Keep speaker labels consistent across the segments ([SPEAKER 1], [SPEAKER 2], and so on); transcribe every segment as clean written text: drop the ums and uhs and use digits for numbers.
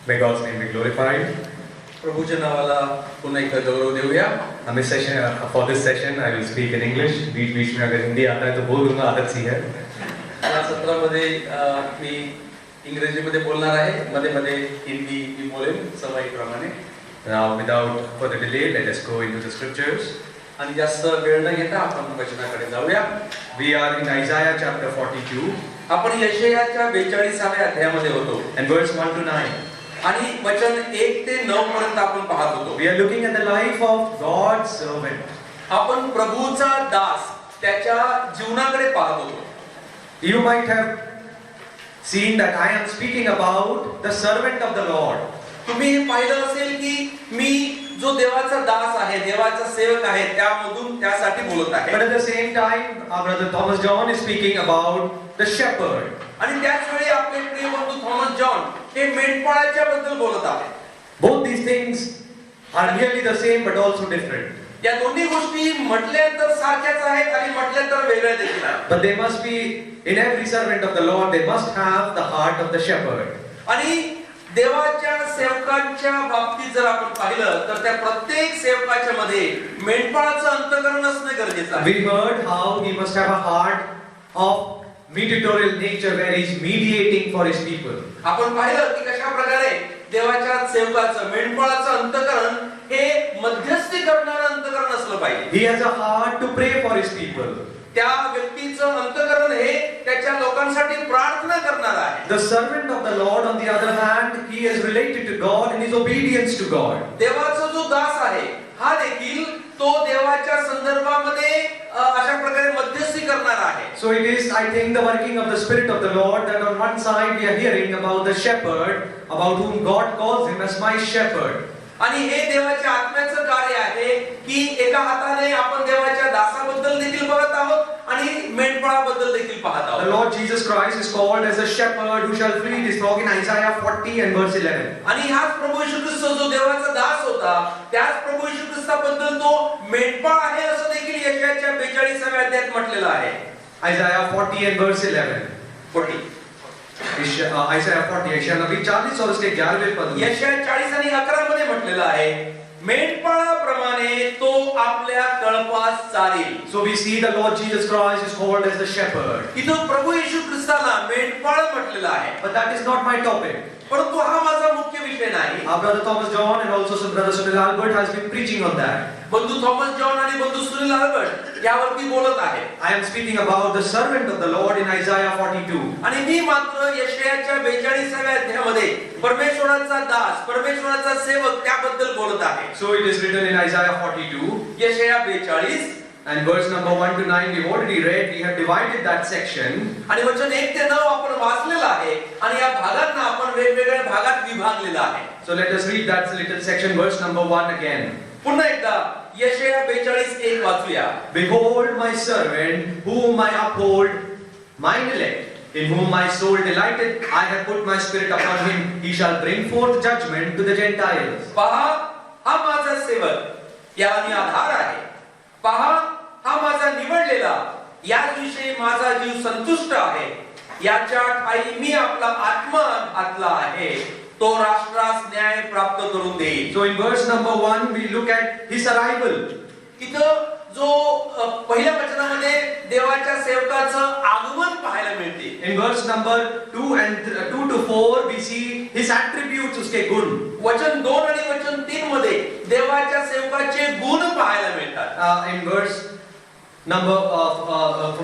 [SPEAKER 1] May God's name be glorified.
[SPEAKER 2] प्रभूच्या नावाला पुन्हा एकदा गौरव देऊया.
[SPEAKER 1] For this session, I will speak in English. Beach में अगर हिंदी आता है तो बोल दूंगा, आदत सी है.
[SPEAKER 2] या सत्रामध्ये मी इंग्रजीमध्ये बोलणार आहे, मध्ये मध्ये हिंदी मी बोलेन सवयीप्रमाणे.
[SPEAKER 1] Now, without further delay, let us go into the scriptures.
[SPEAKER 2] आणि जास्त वेळ न घेता आपण वचनाकडे जाऊया.
[SPEAKER 1] We are in Isaiah chapter 42
[SPEAKER 2] आपण यशायाच्या 42व्या अध्यायामध्ये होतो
[SPEAKER 1] and verse 1 to 9.
[SPEAKER 2] आणि वचन 1 ते 9 पर्यंत आपण पाहत होतो.
[SPEAKER 1] We are looking at the life of God's servant.
[SPEAKER 2] आपण प्रभूचा दास त्याच्या जीवनाकडे पाहत होतो.
[SPEAKER 1] You might have seen that I am speaking about the servant of the Lord.
[SPEAKER 2] तुम्ही हे पाहिलं असेल की मी जो देवाचा दास आहे, देवाचा सेवक आहे, त्यामधून त्यासाठी बोलत आहे.
[SPEAKER 1] But at the same time, our brother Thomas John is speaking about the shepherd.
[SPEAKER 2] आणि त्याच वेळी आपले प्रिय बंधू थॉमस जॉन हे मेंढपाळाच्या बद्दल बोलत आहेत.
[SPEAKER 1] Both these things are really the same but also different.
[SPEAKER 2] या दोन्ही गोष्टी म्हटल्या तर सारख्याच आहेत आणि म्हटल्या तर वेगळ्या देखील आहेत.
[SPEAKER 1] But they must be, in every servant of the Lord, they must have the heart of the shepherd.
[SPEAKER 2] आणि देवाच्या सेवकांच्या बाबतीत जर आपण पाहिलं तर त्या प्रत्येक सेवकाच्या मध्ये मेंढपाळाचं अंतःकरण असणे गरजेचं आहे.
[SPEAKER 1] We heard how he must have a heart of mediatorial nature where he is mediating for his people.
[SPEAKER 2] आपण पाहिलं की कशा प्रकारे देवाच्या सेवकाचं मेंढपाळाचं अंतःकरण हे मध्यस्थी करणारं अंतःकरण असलं पाहिजे.
[SPEAKER 1] He has a heart to pray for his people.
[SPEAKER 2] त्या व्यक्तीचं अंतःकरण हे त्याच्या लोकांसाठी प्रार्थना करणार आहे.
[SPEAKER 1] The servant of the Lord, on the other hand, he is related to God and his obedience to God.
[SPEAKER 2] देवाचा जो दास आहे हा देखील तो देवाच्या संदर्भामध्ये अशा प्रकारे मध्यस्थी करणार आहे.
[SPEAKER 1] So it is, I think, the working of the Spirit of the Lord that on one side we are hearing about the shepherd, about whom God calls him as my shepherd.
[SPEAKER 2] आणि हे देवाच्या आत्म्याचं कार्य आहे की एका हाताने आपण देवाच्या दासाबद्दल देखील बघत आहोत आणि मेंढपाळाबद्दल देखील पाहत आहोत.
[SPEAKER 1] The Lord Jesus Christ is called as a shepherd who shall feed his flock in Isaiah 40 and verse 11.
[SPEAKER 2] आणि हाच प्रभू येशू ख्रिस्त जो देवाचा दास होता, त्याच प्रभू येशू ख्रिस्ताबद्दल तो मेंढपाळ आहे असं देखील यशायाच्या 42व्या अध्यायात म्हटलेलं आहे.
[SPEAKER 1] Isaiah 40 and verse 11.
[SPEAKER 2] 40
[SPEAKER 1] Isaiah 40 यशाया नबी 40 और उसके 11वें पद में
[SPEAKER 2] यशाया 40 आणि 11 मध्ये म्हटलेलं आहे, मेंढपाळाप्रमाणे तो आपल्या कळपास चालेल.
[SPEAKER 1] So we see the Lord Jesus Christ is called as the shepherd.
[SPEAKER 2] इथं प्रभू येशू ख्रिस्ताला मेंढपाळ म्हटलेलं आहे.
[SPEAKER 1] But that is not my topic.
[SPEAKER 2] परंतु हा माझा मुख्य विषय नाही.
[SPEAKER 1] Our brother Thomas John and also some brother Sunil Albert has been preaching on that.
[SPEAKER 2] बंधू थॉमस जॉन आणि बंधू सुनील अल्बर्ट यावरती बोलत आहे.
[SPEAKER 1] I am speaking about the servant of the Lord in Isaiah 42.
[SPEAKER 2] आणि मी मात्र यशायाच्या 42व्या अध्यायामध्ये परमेश्वराचा दास, परमेश्वराचा सेवक त्याबद्दल बोलत आहे.
[SPEAKER 1] So it is written in Isaiah 42
[SPEAKER 2] यशाया 42
[SPEAKER 1] and verse number 1 to 9 we have already read. We have divided that section.
[SPEAKER 2] आणि वचन 1 ते 9 आपण वाचलेलं आहे आणि या भागांना आपण वेगवेगळ्या भागात विभागलेलं आहे.
[SPEAKER 1] So let us read that little section, verse number 1 again.
[SPEAKER 2] पुन्हा एकदा यशाया 42:1 वाचूया.
[SPEAKER 1] Behold my servant whom I uphold, mine elect, in whom my soul delighted. I have put my spirit upon him. He shall bring forth judgment to the Gentiles.
[SPEAKER 2] पहा हा माझा सेवक, याला मी आधार आहे. पहा हा माझा निवडलेला, याविषयी माझा जीव संतुष्ट आहे. याच्या ठाई मी आपला आत्मा घातला आहे. तो राष्ट्रास न्याय प्राप्त करून देईल.
[SPEAKER 1] So in verse number 1 we look at his arrival.
[SPEAKER 2] इथं जो पहिल्या वचनामध्ये देवाच्या सेवकाचं आगमन पाहायला मिळते.
[SPEAKER 1] In verse number 2 to 4 we see his attributes, उसके गुण.
[SPEAKER 2] वचन 2 आणि वचन 3 मध्ये देवाच्या सेवकाचे गुण पाहायला मिळतात.
[SPEAKER 1] In verse number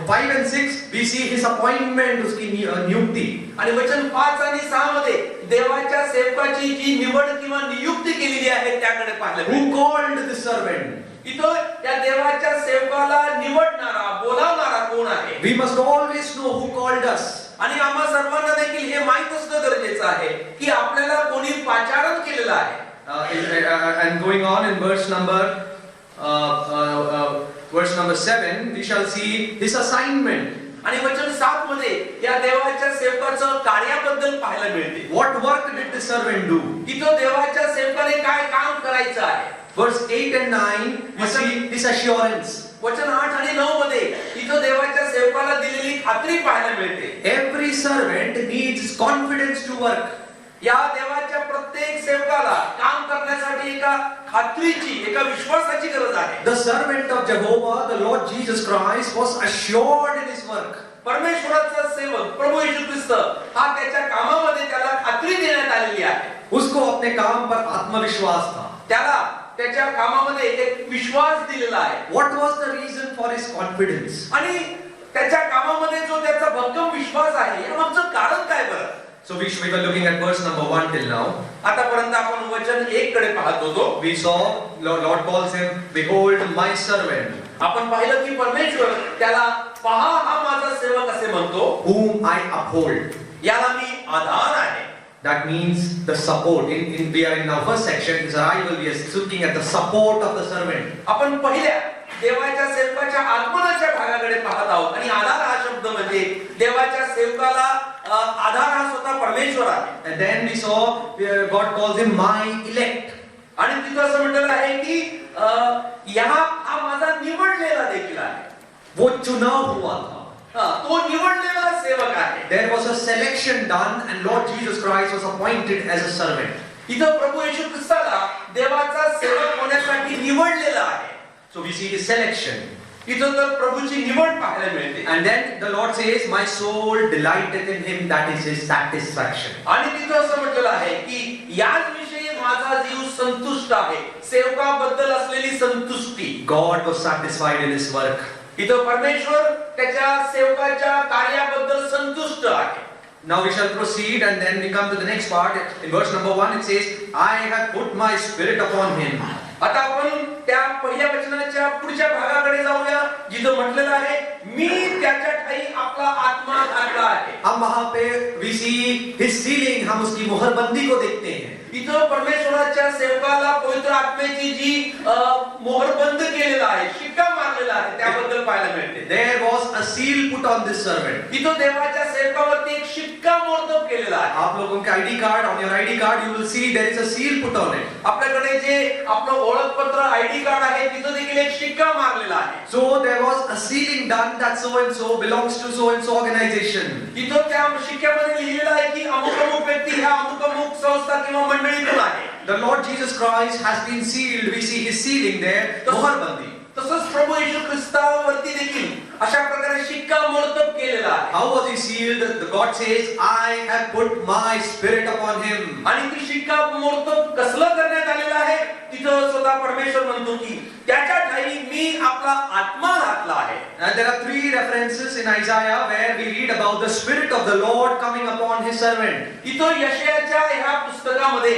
[SPEAKER 1] 5 and 6 we see his appointment, उसकी नियुक्ति.
[SPEAKER 2] आणि वचन 5 आणि 6 मध्ये देवाच्या सेवकाची जी निवड किंवा नियुक्ती केलेली आहे त्याकडे पाहायला
[SPEAKER 1] Who
[SPEAKER 2] मिळते.
[SPEAKER 1] called the servant?
[SPEAKER 2] इथं त्या देवाच्या सेवकाला निवडणारा, बोलावणारा कोण आहे?
[SPEAKER 1] We must always know who called us.
[SPEAKER 2] आणि आम्हा सर्वांना देखील हे माहित असणं गरजेचं आहे की आपल्याला कोणी पाचारण केलेलं आहे.
[SPEAKER 1] And going on in verse number 7 we shall see his assignment.
[SPEAKER 2] आणि वचन 7 मध्ये या देवाच्या सेवकाचं कार्याबद्दल पाहायला मिळते.
[SPEAKER 1] What work did the servant do?
[SPEAKER 2] इथं देवाच्या सेवकाने काय काम करायचं आहे?
[SPEAKER 1] Verse 8 and 9 we see his assurance.
[SPEAKER 2] वचन 8 आणि 9 मध्ये इथं देवाच्या सेवकाला दिलेली खात्री पाहायला मिळते.
[SPEAKER 1] Every servant needs confidence to work.
[SPEAKER 2] या देवाच्या प्रत्येक सेवकाला काम करण्यासाठी एका खात्रीची, एका विश्वासाची गरज आहे.
[SPEAKER 1] The servant of Jehovah, the Lord Jesus Christ, was assured in his work.
[SPEAKER 2] परमेश्वराचा सेवक प्रभू येशू ख्रिस्त हा त्याच्या कामामध्ये त्याला खात्री देण्यात आलेली आहे.
[SPEAKER 1] उसको अपने काम पर आत्मविश्वास था.
[SPEAKER 2] त्याला त्याच्या कामामध्ये एक विश्वास दिलेला आहे.
[SPEAKER 1] What was the reason for his confidence?
[SPEAKER 2] आणि त्याच्या कामामध्ये जो त्याचा भक्कम विश्वास आहे, यामागचं कारण काय बरं?
[SPEAKER 1] So we were looking at verse number 1 till now.
[SPEAKER 2] आतापर्यंत आपण वचन 1 कडे पाहत होतो.
[SPEAKER 1] We saw Lord calls him, behold my servant,
[SPEAKER 2] आपण पाहिलं की परमेश्वर त्याला पहा हा माझा सेवक असे म्हणतो,
[SPEAKER 1] whom I uphold.
[SPEAKER 2] याला मी आधार आहे.
[SPEAKER 1] That means the support. We are in our first section, his arrival, we are looking at the support of the servant.
[SPEAKER 2] आपण पहिल्या देवाच्या सेवकाच्या आगमनाच्या भागाकडे पाहत आहोत आणि आधार हा शब्द म्हणजे देवाच्या सेवकाला आधार हा स्वतः परमेश्वर आहे.
[SPEAKER 1] And then we saw God calls him my elect.
[SPEAKER 2] आणि तिथं असं म्हटलेलं आहे की हा माझा निवडलेला देखील आहे.
[SPEAKER 1] वो चुनाव हुआ था.
[SPEAKER 2] तो निवडलेला सेवक आहे.
[SPEAKER 1] There was a selection done and Lord Jesus Christ was appointed as a servant.
[SPEAKER 2] इथं प्रभू येशू ख्रिस्ताला देवाचा सेवक होण्यासाठी निवडलेला आहे.
[SPEAKER 1] So we see his selection.
[SPEAKER 2] इथं तर प्रभूची निवड पाहायला मिळते.
[SPEAKER 1] And then the Lord says, my soul delighteth in him, that is his satisfaction.
[SPEAKER 2] आणि तिथं असं म्हटलेलं आहे की याच विषयी माझा जीव संतुष्ट आहे. सेवकाबद्दल असलेली संतुष्टी.
[SPEAKER 1] God was satisfied in his work.
[SPEAKER 2] इथं परमेश्वर त्याच्या सेवकाच्या कार्याबद्दल संतुष्ट आहे.
[SPEAKER 1] Now we shall proceed and then we come to the next part. In verse number 1 it says, I have put my spirit upon him.
[SPEAKER 2] आता आपण त्या पहिल्या वचनाच्या पुढच्या भागाकडे जाऊया, जिथं म्हटलेलं आहे मी त्याच्या ठाई आपला आत्मा घातला आहे.
[SPEAKER 1] हम वहां पे we see his sealing, हम उसकी मोहरबंदी को देखते हैं.
[SPEAKER 2] इथं परमेश्वराच्या सेवकाला पवित्र आत्म्याची जी मोहरबंद केलेला आहे, शिक्का मारलेला आहे, त्याबद्दल पाहायला मिळते.
[SPEAKER 1] There was a seal put on this servant.
[SPEAKER 2] इथं देवाच्या सेवकावरती एक शिक्का मोर्तब केलेला आहे.
[SPEAKER 1] आप लोगों के ID card, on your ID card you will see there is a seal put on it.
[SPEAKER 2] आपल्याकडे जे आपलं ओळखपत्र ID कार्ड आहे, तिथं देखील एक शिक्का मारलेला आहे.
[SPEAKER 1] So there was a sealing done that so and so belongs to so and so organization.
[SPEAKER 2] इथं त्या शिक्क्यामध्ये लिहिलेलं आहे की अमुक व्यक्ती ह्या अमुक संस्था किंवा मंडळीतून आहे.
[SPEAKER 1] The Lord Jesus Christ has been sealed. We see his sealing there. मोहरबंदी.
[SPEAKER 2] तसंच प्रभू येशू ख्रिस्तावरती देखील अशा प्रकारे शिक्का मोर्तब केलेला आहे.
[SPEAKER 1] How was he sealed? The God says, I have put my spirit upon him.
[SPEAKER 2] आणि ती शिक्का मोर्तब कसलं करण्यात आलेलं आहे? तिथं स्वतः परमेश्वर म्हणतो की त्याच्या ठाई मी आपला आत्मा घातला आहे.
[SPEAKER 1] And there are 3 references in Isaiah where we read about the spirit of the Lord coming upon his servant.
[SPEAKER 2] इथं यशायाच्या ह्या पुस्तकामध्ये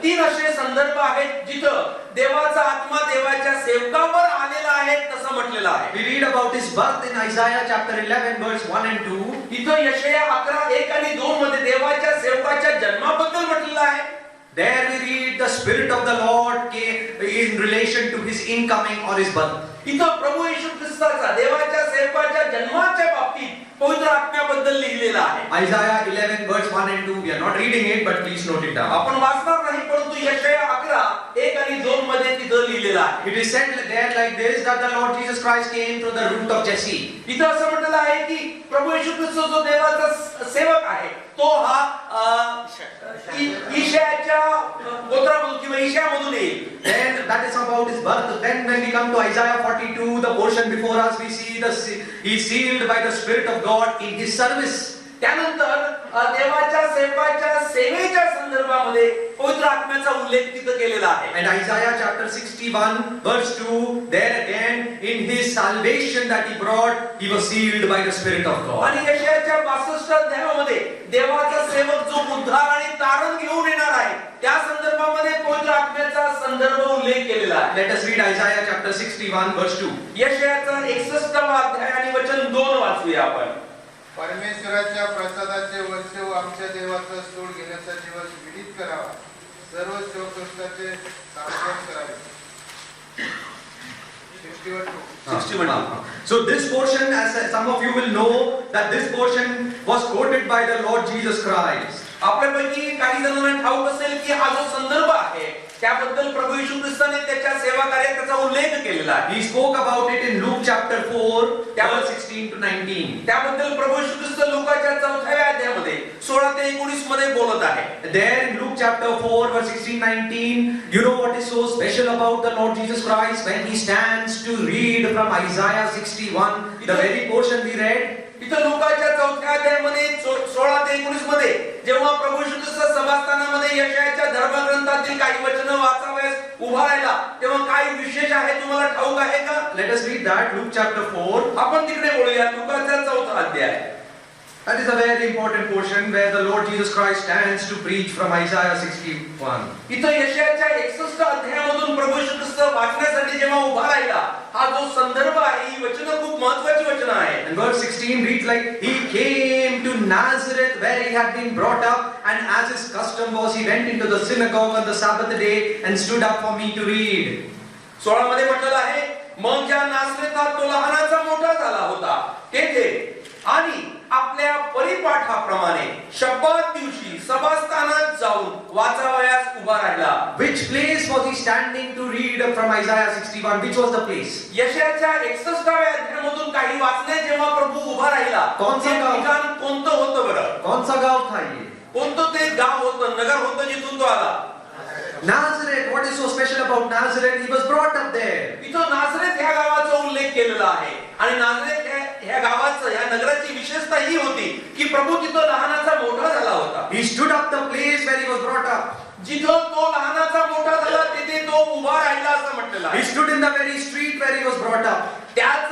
[SPEAKER 2] 3 असे संदर्भ आहेत जिथं देवाचा आत्मा देवाच्या सेवकावर आलेला आहे तसं म्हटलेलं आहे.
[SPEAKER 1] We read about his birth in Isaiah chapter 11 verse 1 and 2.
[SPEAKER 2] इथं यशाया 11:1 आणि 2 मध्ये देवाच्या सेवकाच्या जन्माबद्दल म्हटलेलं आहे.
[SPEAKER 1] There we read the spirit of the Lord came in relation to his incoming or his birth.
[SPEAKER 2] इथं प्रभू येशू ख्रिस्ताचा देवाच्या सेवकाच्या जन्माच्या बाबतीत पवित्र आत्म्याबद्दल लिहिलेलं आहे.
[SPEAKER 1] Isaiah 11 verse 1 and 2. We are not reading it but please note it down.
[SPEAKER 2] आपण वाचणार नाही, परंतु यशाया 11:1 आणि 2 मध्ये तिथं लिहिलेलं आहे.
[SPEAKER 1] It is said there like this that the Lord Jesus Christ came through the root of Jesse.
[SPEAKER 2] इथं असं म्हटलेलं आहे की प्रभू येशू ख्रिस्त जो देवाचा सेवक आहे तो हा ईशायाच्या गोत्रामधून किंवा ईशामधून येईल.
[SPEAKER 1] Then that is about his birth. Then when we come to Isaiah 42, the portion before us, we see he is sealed by the Spirit of God in his service.
[SPEAKER 2] त्यानंतर देवाच्या सेवकाच्या सेवेच्या संदर्भामध्ये पवित्र आत्म्याचा उल्लेख तिथं केलेला आहे.
[SPEAKER 1] And Isaiah chapter 61 verse 2, there again in his salvation that he brought, he was sealed by the Spirit of God.
[SPEAKER 2] आणि यशायाच्या 62 अध्यायामध्ये देवाचा सेवक जो उद्धार आणि तारण घेऊन येणार आहे त्या संदर्भामध्ये पवित्र आत्म्याचा संदर्भ उल्लेख केलेला आहे.
[SPEAKER 1] Let us read Isaiah chapter 61 verse 2.
[SPEAKER 2] यशायाचा 61वा अध्याय आणि वचन 2 वाचूया आपण.
[SPEAKER 3] परमेश्वराच्या प्रसादाचे वर्ष व आमच्या देवाचा सूड घेण्याचा दिवस विदित करावा. सर्व शोककष्टाचे सावधान करावे.
[SPEAKER 2] 61.
[SPEAKER 1] So this portion, as some of you will know, that this portion was quoted by the Lord Jesus Christ.
[SPEAKER 2] आपल्यापैकी काही जणांना ठाऊक असेल की हा जो संदर्भ आहे त्याबद्दल प्रभू येशू ख्रिस्ताने त्याच्या सेवा कार्यात त्याचा उल्लेख केलेला आहे.
[SPEAKER 1] He spoke about it in Luke chapter 4, verse 16 to 19.
[SPEAKER 2] त्याबद्दल प्रभू येशू ख्रिस्त लूकाच्या 4व्या अध्यायामध्ये 16 ते 19 मध्ये बोलत आहे.
[SPEAKER 1] There in Luke chapter 4, verse 16-19, you know what is so special about the Lord Jesus Christ when he stands to read from Isaiah 61, the very portion we read?
[SPEAKER 2] इथं लूकाच्या 4व्या अध्यायामध्ये 16 ते 19 मध्ये जेव्हा प्रभू येशू ख्रिस्त सभास्थानामध्ये यशायाच्या धर्मग्रंथातील काही वचनं वाचावयास उभा राहिला तेव्हा काय विशेष आहे तुम्हाला ठाऊक आहे का?
[SPEAKER 1] Let us read that, Luke chapter 4.
[SPEAKER 2] आपण तिकडे बोलूया. लूकाचा 4था अध्याय.
[SPEAKER 1] That is a very important portion where the Lord Jesus Christ stands to preach from Isaiah 61.
[SPEAKER 2] इथं यशायाच्या 61 अध्यायामधून प्रभू येशू ख्रिस्त वाचण्यासाठी जेव्हा उभा राहिला हा जो संदर्भ आहे ही वचनं खूप महत्त्वाची वचनं आहे.
[SPEAKER 1] And verse 16 reads like, he came to Nazareth where he had been brought up, and as his custom was, he went into the synagogue on the Sabbath day and stood up for me to read.
[SPEAKER 2] 16 मध्ये म्हटलेलं आहे, मग ज्या नासरेतात तो लहानाचा मोठा झाला होता तेथे आणि आपल्या परिपाठाप्रमाणे शब्बात दिवशी सभास्थानात जाऊन वाचावयास उभा राहिला.
[SPEAKER 1] Which place was he standing to read from Isaiah 61? Which was the place?
[SPEAKER 2] यशायाच्या 61व्या अध्यायामधून काही वाचणे जेव्हा प्रभू उभा राहिला
[SPEAKER 1] कोणतं
[SPEAKER 2] ते
[SPEAKER 1] गाव?
[SPEAKER 2] ठिकाण कोणतं होतं बरं?
[SPEAKER 1] कौन सा गाव था ये?
[SPEAKER 2] कोणतं ते गाव होतं, नगर होतं जिथून तो आला?
[SPEAKER 1] Nazareth. What is so special about Nazareth? He was brought up there.
[SPEAKER 2] इथं नाझरेत ह्या गावाचा उल्लेख केलेला आहे आणि नाझरेत ह्या गावाचं ह्या नगराची विशेषता ही होती की प्रभू तिथं लहानाचा मोठा झाला होता.
[SPEAKER 1] He stood up the place where he was brought up.
[SPEAKER 2] जिथं तो लहानाचा मोठा झाला तिथे तो उभा राहिला असं म्हटलेलं
[SPEAKER 1] He
[SPEAKER 2] आहे.
[SPEAKER 1] stood in the very street where he was brought up.
[SPEAKER 2] त्याच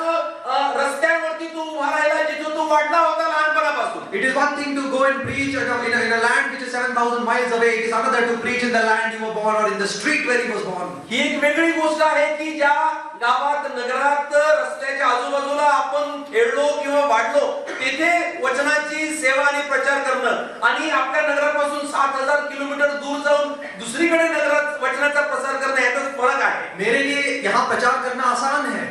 [SPEAKER 2] रस्त्यावरती तो उभा राहिला जिथं तो वाढला होता लहानपणापासून.
[SPEAKER 1] It is one thing to go and preach in a land which is 7,000 miles away. It is another to preach in the land you were born or in the street where he was born.
[SPEAKER 2] ही एक वेगळी गोष्ट आहे की ज्या गावात नगरात रस्त्याच्या आजूबाजूला आपण खेळलो किंवा वाढलो तेथे वचनाची सेवा आणि प्रचार करणं आणि आपल्या नगरापासून 7,000 किलोमीटर दूर जाऊन दुसरीकडे नगरात वचनाचा प्रसार करणं यातच फरक आहे.
[SPEAKER 1] मेरे लिए यहाँ प्रचार करना आसान है.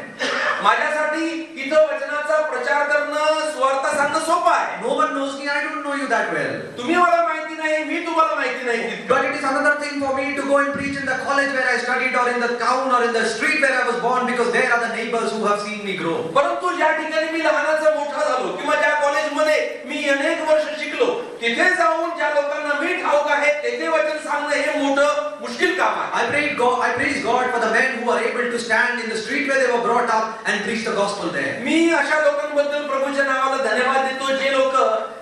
[SPEAKER 2] माझ्यासाठी इथं वचनाचा प्रचार करणं सुवार्ता सांगणं सोपं आहे.
[SPEAKER 1] No one knows me. I don't know you that well.
[SPEAKER 2] तुम्ही मला माहिती नाही, मी तुम्हाला माहिती नाही.
[SPEAKER 1] But it is another thing for me to go and preach in the college where I studied or in the town or in the street where I was born because there are the neighbors who have seen me grow.
[SPEAKER 2] परंतु ज्या ठिकाणी मी लहानाचा मोठा झालो किंवा ज्या कॉलेजमध्ये मी अनेक वर्ष शिकलो तिथे जाऊन ज्या लोकांना मी ठाऊक आहे तेथे वचन सांगणं हे मोठं मुश्किल काम आहे.
[SPEAKER 1] I praise God for the men who are able to stand in the street where they were brought up and preach the gospel there.
[SPEAKER 2] मी अशा लोकांबद्दल प्रभूच्या नावाला धन्यवाद देतो जे लोक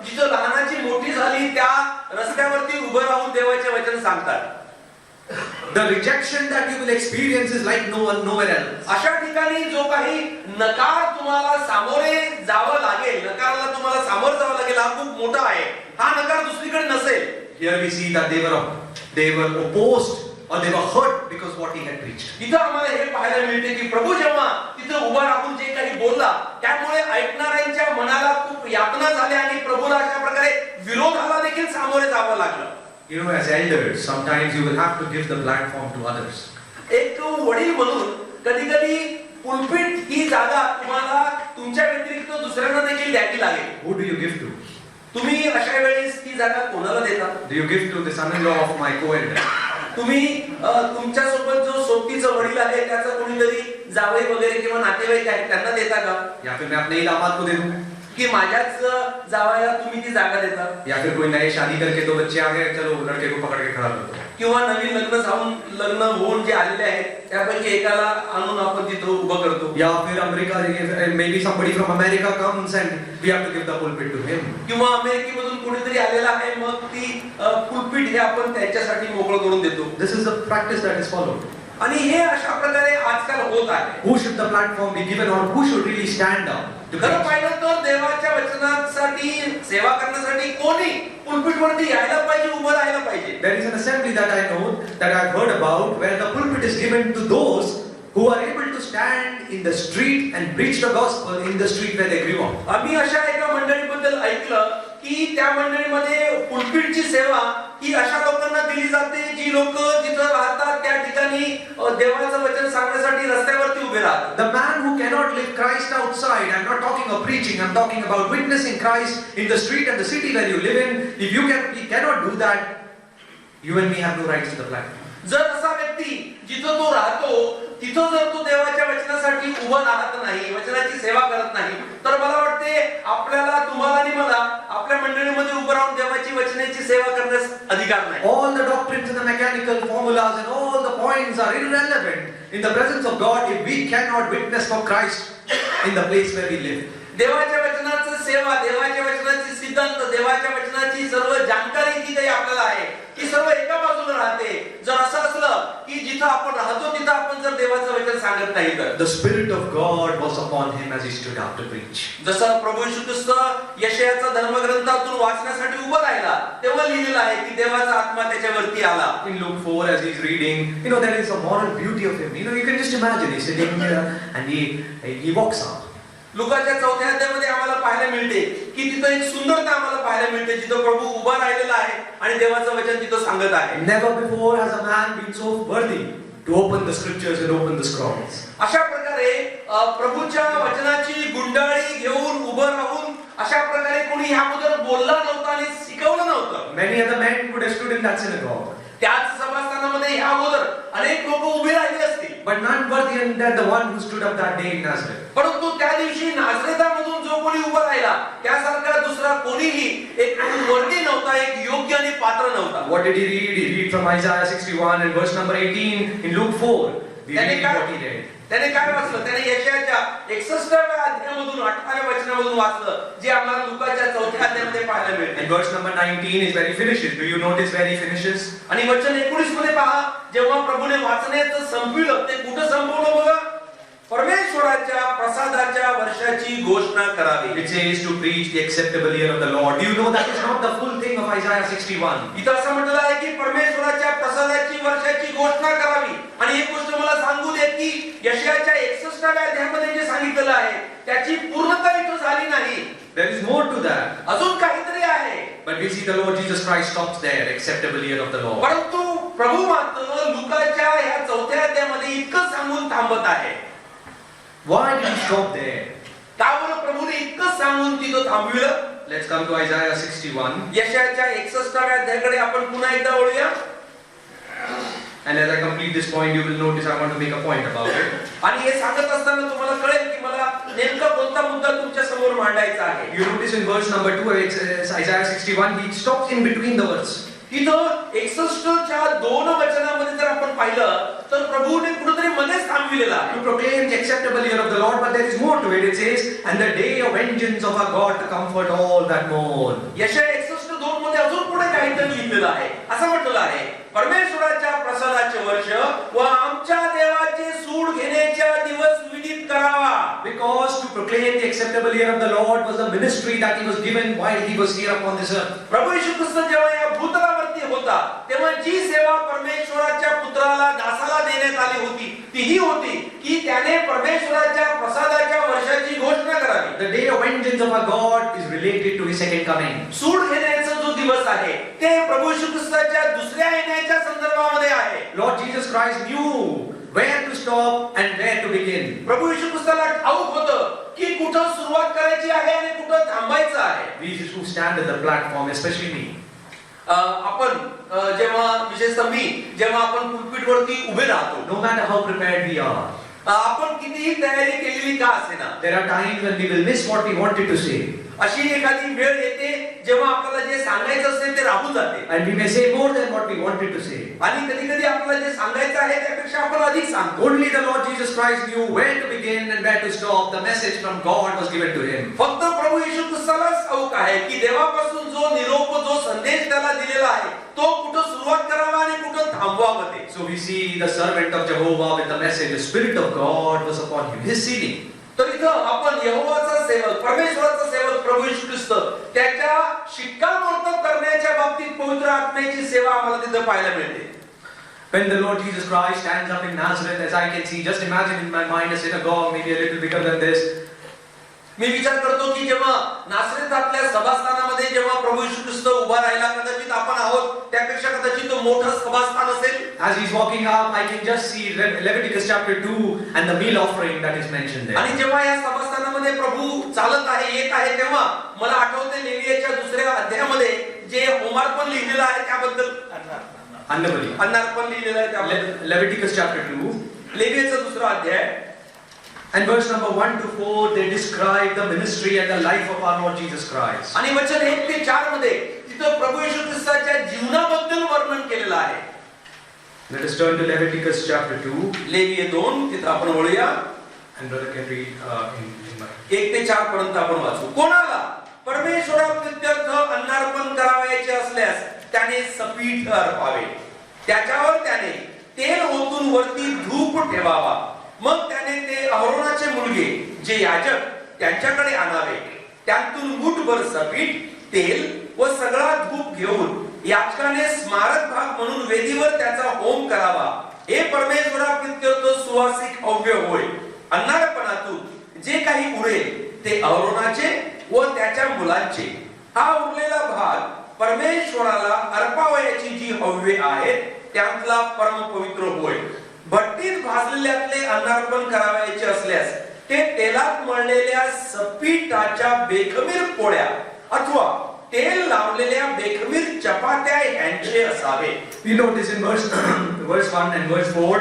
[SPEAKER 2] जिथं लहानाची मोठी झाली त्या रस्त्यावरती उभं राहून देवाचे वचन सांगतात.
[SPEAKER 1] The rejection that you will experience is like nowhere else.
[SPEAKER 2] अशा ठिकाणी जो काही नकार तुम्हाला सामोरे जावं लागेल, नकाराला तुम्हाला सामोरं जावं लागेल हा खूप मोठा आहे. हा नकार दुसरीकडे नसेल.
[SPEAKER 1] Here we see that they were opposed or they were hurt because what he had preached.
[SPEAKER 2] इथं आम्हाला हे पाहायला मिळते की प्रभू जेव्हा तिथं उभा राहून जे काही बोलला त्यामुळे ऐकणाऱ्यांच्या मनाला खूप यातना झाल्या आणि प्रभूला अशा प्रकारे विरोधाला देखील सामोरे जावं लागलं.
[SPEAKER 1] You know, as elders, sometimes you will have to give the platform to others.
[SPEAKER 2] एक वडील म्हणून कधी-कधी पुलपिट ही जागा तुम्हाला तुमच्या व्यतिरिक्त दुसऱ्यांना देखील द्यावी लागेल.
[SPEAKER 1] Who do you give to?
[SPEAKER 2] तुम्ही अशा वेळेस ती जागा कोणाला देता?
[SPEAKER 1] Do you give to the son-in-law of my co-elder?
[SPEAKER 2] तुम्ही तुमच्या सोबत जो सोबतीचा वडील आहे त्याचा कोणीतरी जावई वगैरे किंवा नातेवाईक आहे त्यांना देता का?
[SPEAKER 1] या फिर मैं अपने ही दामाद को दे दूं?
[SPEAKER 2] की माझ्याच जावयाला तुम्ही ती जागा देता?
[SPEAKER 1] या फिर कोई नए शादी करके दो बच्चे आ गए, चलो लड़के को पकड़ के खड़ा कर दो.
[SPEAKER 2] किंवा नवीन लग्न होऊन जे आलेले आहेत त्यापैकी एकाला आणून आपण तिथं उभं करतो.
[SPEAKER 1] या फिर America, maybe somebody from America comes and we have to give the pulpit to him.
[SPEAKER 2] किंवा अमेरिकेमधून कोणीतरी आलेला आहे मग ती पुलपिट हे आपण त्याच्यासाठी मोकळं करून देतो.
[SPEAKER 1] This is the practice that is followed.
[SPEAKER 2] आणि हे अशा प्रकारे आजकाल होत आहे.
[SPEAKER 1] Who should the platform be given or who should really stand up to
[SPEAKER 2] खरं
[SPEAKER 1] preach?
[SPEAKER 2] पाहिलं तर देवाच्या वचनासाठी सेवा करण्यासाठी कोणी पुलपिटवरती यायला पाहिजे, उभं राहायला पाहिजे.
[SPEAKER 1] There is an assembly that I know, that I've heard about, where the pulpit is given to those who are able to stand in the street and preach the gospel in the street where they grew up.
[SPEAKER 2] आम्ही अशा एका मंडळीबद्दल ऐकलं की त्या मंडळीमध्ये पुलपिटची सेवा ही अशा लोकांना दिली जाते जी लोक जिथं राहतात त्या ठिकाणी देवाचं वचन सांगण्यासाठी रस्त्यावरती उभे राहतात.
[SPEAKER 1] The man who cannot live Christ outside, I'm not talking of preaching, I'm talking about witnessing Christ in the street and the city where you live in. If you cannot do that, you and me have no rights to the platform.
[SPEAKER 2] जर असा व्यक्ती जिथं तो राहतो तिथं जर तो देवाच्या वचनासाठी उभा राहत नाही, वचनाची सेवा करत नाही, तर मला वाटते आपल्याला, तुम्हाला आणि मला आपल्या मंडळीमध्ये उभं राहून देवाची वचनाची सेवा करण्यास अधिकार नाही.
[SPEAKER 1] All the doctrines and the mechanical formulas and all the points are irrelevant in the presence of God if we cannot witness for Christ in the place where we live.
[SPEAKER 2] देवाच्या वचनाचं सेवा, देवाच्या वचनाची सिद्धांत, देवाच्या वचनाची सर्व जानकारी जी काही आपल्याला आहे ती सर्व एका बाजूला राहते. जर असं असलं की जिथं आपण राहतो तिथं आपण जर देवाचं वचन सांगत नाही तर.
[SPEAKER 1] The Spirit of God was upon him as he stood up to preach.
[SPEAKER 2] जसं प्रभू येशू ख्रिस्त यशायाचा धर्मग्रंथातून वाचण्यासाठी उभा राहिला तेव्हा लिहिलेलं आहे की देवाचा आत्मा त्याच्यावरती आला.
[SPEAKER 1] In Luke 4, as he's reading, there is a moral beauty of him. You can just imagine he's sitting here and he walks up.
[SPEAKER 2] लुकाच्या 4थ्या अध्यायामध्ये आम्हाला पाहायला मिळते की तिथं एक सुंदरता आम्हाला पाहायला मिळते जिथं प्रभू उभा राहिलेला आहे आणि देवाचं वचन तिथं सांगत आहे.
[SPEAKER 1] Never before has a man been so worthy to open the scriptures and open the scrolls.
[SPEAKER 2] अशा प्रकारे प्रभूच्या वचनाची गुंडाळी घेऊन उभं राहून अशा प्रकारे कोणी याबद्दल बोलला नव्हता आणि शिकवलं नव्हतं.
[SPEAKER 1] Many other men would have stood in that synagogue.
[SPEAKER 2] त्याच सभास्थानामध्ये या अगोदर अनेक लोक उभे राहिले असतील,
[SPEAKER 1] But none worthy than the one who stood up that day in Nazareth.
[SPEAKER 2] परंतु त्या दिवशी नाझरेथमधून जो कोणी उभा राहिला त्यासारखा दुसरा कोणीही एक वर्दी नव्हता, एक योग्य आणि पात्र नव्हता.
[SPEAKER 1] What did he read? He read from Isaiah 61 and verse number 18 in Luke 4. We read what he read.
[SPEAKER 2] त्याने काय वाचलं? त्याने यशायाच्या 61व्या अध्यायामधून 8व्या वचनामधून वाचलं जे आम्हाला लुकाच्या 4थ्या अध्यायामध्ये पाहायला मिळते.
[SPEAKER 1] And verse number 19 is where he finishes. Do you notice where he finishes?
[SPEAKER 2] आणि वचन 19 मध्ये पहा, जेव्हा प्रभूने वाचण्याचं संपविलं ते कुठं संपवलं बघा? परमेश्वराच्या प्रसादाच्या वर्षाची घोषणा करावी.
[SPEAKER 1] It says to preach the acceptable year of the Lord. Do you know that is not the full thing of Isaiah 61?
[SPEAKER 2] इथं असं म्हटलेलं आहे की परमेश्वराच्या प्रसादाची वर्षाची घोषणा करावी. आणि एक गोष्ट मला सांगू दे की यशायाच्या 61व्या अध्यायामध्ये जे सांगितलेलं आहे त्याची पूर्णता इथं झाली नाही.
[SPEAKER 1] There is more to that.
[SPEAKER 2] अजून काहीतरी आहे.
[SPEAKER 1] But we see the Lord Jesus Christ stops there, acceptable year of the Lord.
[SPEAKER 2] परंतु प्रभू मात्र लुकाच्या ह्या 4थ्या अध्यायामध्ये इतकं सांगून थांबत आहे.
[SPEAKER 1] Why did he stop there?
[SPEAKER 2] का बरं प्रभूने इतकं सांगून तिथं थांबविलं?
[SPEAKER 1] Let's come to Isaiah 61.
[SPEAKER 2] यशायाच्या 61व्या अध्यायाकडे आपण पुन्हा एकदा वळूया.
[SPEAKER 1] And as I complete this point, you will notice I want to make a point about it.
[SPEAKER 2] आणि हे सांगत असताना तुम्हाला कळेल की मला नेमका कोणता मुद्दा तुमच्या समोर मांडायचा आहे.
[SPEAKER 1] You notice in verse number 2, it's Isaiah 61, he stops in between the words.
[SPEAKER 2] इथं 61च्या 2 वचनामध्ये जर आपण पाहिलं तर प्रभूने कुठेतरी मध्येच थांबविलेला आहे.
[SPEAKER 1] To proclaim the acceptable year of the Lord, but there is more to it. It says, and the day of vengeance of our God to comfort all that mourn.
[SPEAKER 2] यशाया 61:2 मध्ये अजून पुढे काहीतरी लिहिलेलं आहे. असं म्हटलेलं आहे, परमेश्वराच्या प्रसादाचे वर्ष व आमच्या देवाचे सूड घेण्याच्या दिवस विदित करावा.
[SPEAKER 1] Because to proclaim the acceptable year of the Lord was a ministry that he was given while he was here upon this earth.
[SPEAKER 2] प्रभू येशू ख्रिस्त जेव्हा या भूतलावरती होता तेव्हा जी सेवा परमेश्वराच्या पुत्राला दासाला देण्यात आली होती ती ही होती की त्याने परमेश्वराच्या प्रसादाच्या वर्षाची घोषणा करावी.
[SPEAKER 1] The day of vengeance of our God is related to his second coming.
[SPEAKER 2] सूड घेण्याचा जो दिवस आहे ते प्रभू येशू ख्रिस्ताच्या दुसऱ्या येण्याच्या संदर्भामध्ये आहे.
[SPEAKER 1] Lord Jesus Christ knew where to stop and where to begin.
[SPEAKER 2] प्रभू येशू ख्रिस्ताला ठाऊक होतं की कुठं सुरुवात करायची आहे आणि कुठं थांबायचं आहे.
[SPEAKER 1] We who stand at the platform, especially me.
[SPEAKER 2] आपण जेव्हा विशेषतः मी जेव्हा आपण पुलपिट वरती उभे राहतो,
[SPEAKER 1] No matter how prepared we are,
[SPEAKER 2] आपण कितीही तयारी केलेली का असेना,
[SPEAKER 1] there are times when we will miss what we wanted to say.
[SPEAKER 2] अशी एखादी वेळ येते जेव्हा आपल्याला जे सांगायचं असते ते राहून जाते.
[SPEAKER 1] And we may say more than what we wanted to say.
[SPEAKER 2] आणि कधी कधी आपल्याला जे सांगायचं आहे त्यापेक्षा आपण अधिक सांगतो.
[SPEAKER 1] Only the Lord Jesus Christ knew where to begin and where to stop. The message from God was given to him.
[SPEAKER 2] फक्त प्रभू येशू ख्रिस्तालाच ठाऊक आहे की देवापासून जो निरोप, जो संदेश त्याला दिलेला आहे तो कुठं सुरुवात करावा आणि कुठं थांबवावं ते.
[SPEAKER 1] So we see the servant of Jehovah with the message, the Spirit of God was upon him. His sealing.
[SPEAKER 2] तर इथं आपण यहोवाचा सेवक, परमेश्वराचा सेवक प्रभू येशू ख्रिस्त त्याच्या शिक्कामोर्तब करण्याच्या बाबतीत पवित्र आत्म्याची सेवा आम्हाला तिथं पाहायला मिळते.
[SPEAKER 1] When the Lord Jesus Christ stands up in Nazareth, as I can see, just imagine in my mind a synagogue maybe a little bigger than this.
[SPEAKER 2] मी विचार करतो की जेव्हा नासरेतातल्या सभास्थानामध्ये जेव्हा प्रभू येशू ख्रिस्त उभा राहिला, कदाचित आपण आहोत त्यापेक्षा कदाचित तो मोठं सभास्थान असेल.
[SPEAKER 1] As he's walking up, I can just see Leviticus chapter 2 and the meal offering that is mentioned there.
[SPEAKER 2] आणि जेव्हा या सभास्थानामध्ये प्रभू चालत आहे, येत आहे, तेव्हा मला आठवते लेवियाच्या 2ऱ्या अध्यायामध्ये जे होमार्पण लिहिलेलं आहे त्याबद्दल.
[SPEAKER 1] अन्नबली.
[SPEAKER 2] अन्नार्पण लिहिलेलं आहे त्यामध्ये.
[SPEAKER 1] Leviticus chapter 2
[SPEAKER 2] लेवीयेचा दुसरा अध्याय
[SPEAKER 1] and verse number 1 to 4 they describe the ministry and the life of our Lord Jesus Christ.
[SPEAKER 2] आणि वचन 1 ते 4 मध्ये तिथं प्रभू येशू ख्रिस्ताच्या जीवनाबद्दल वर्णन केलेलं आहे.
[SPEAKER 1] Let us turn to Leviticus chapter 2
[SPEAKER 2] लेवीय 2 तिथं आपण वळूया
[SPEAKER 1] and brother can read in my
[SPEAKER 2] 1 ते 4 पर्यंत आपण वाचू. कोणाला परमेश्वराप्रित्यर्थ अन्नार्पण करावयाचे असल्यास त्याने सपीठ अर्पावे. त्याच्यावर त्याने तेल ओतून वरती धूप ठेवावा. मग त्याने ते अहरोनाचे मुलगे जे याजक त्यांच्याकडे आणावे. त्यातून मुठभर सपीठ तेल व सगळा धूप घेऊन याजकाने स्मारक भाग म्हणून वेदीवर त्याचा होम करावा. हे परमेश्वराप्रित्यर्थ सुवासिक हव्य होय. अन्नार्पणातून जे काही उरेल ते अहरोनाचे व त्याच्या मुलांचे. हा उरलेला भाग परमेश्वराला अर्पावयाची जी हव्ये आहेत त्यातला परम पवित्र होय. भट्टीत भाजलेल्यातले अन्नार्पण करावयाचे असल्यास ते तेलात मळलेल्या सपीठाच्या बेखमीर पोळ्या अथवा तेल लावलेल्या बेखमीर चपात्या यांचे असावे.
[SPEAKER 1] We notice in verse 1 and verse 4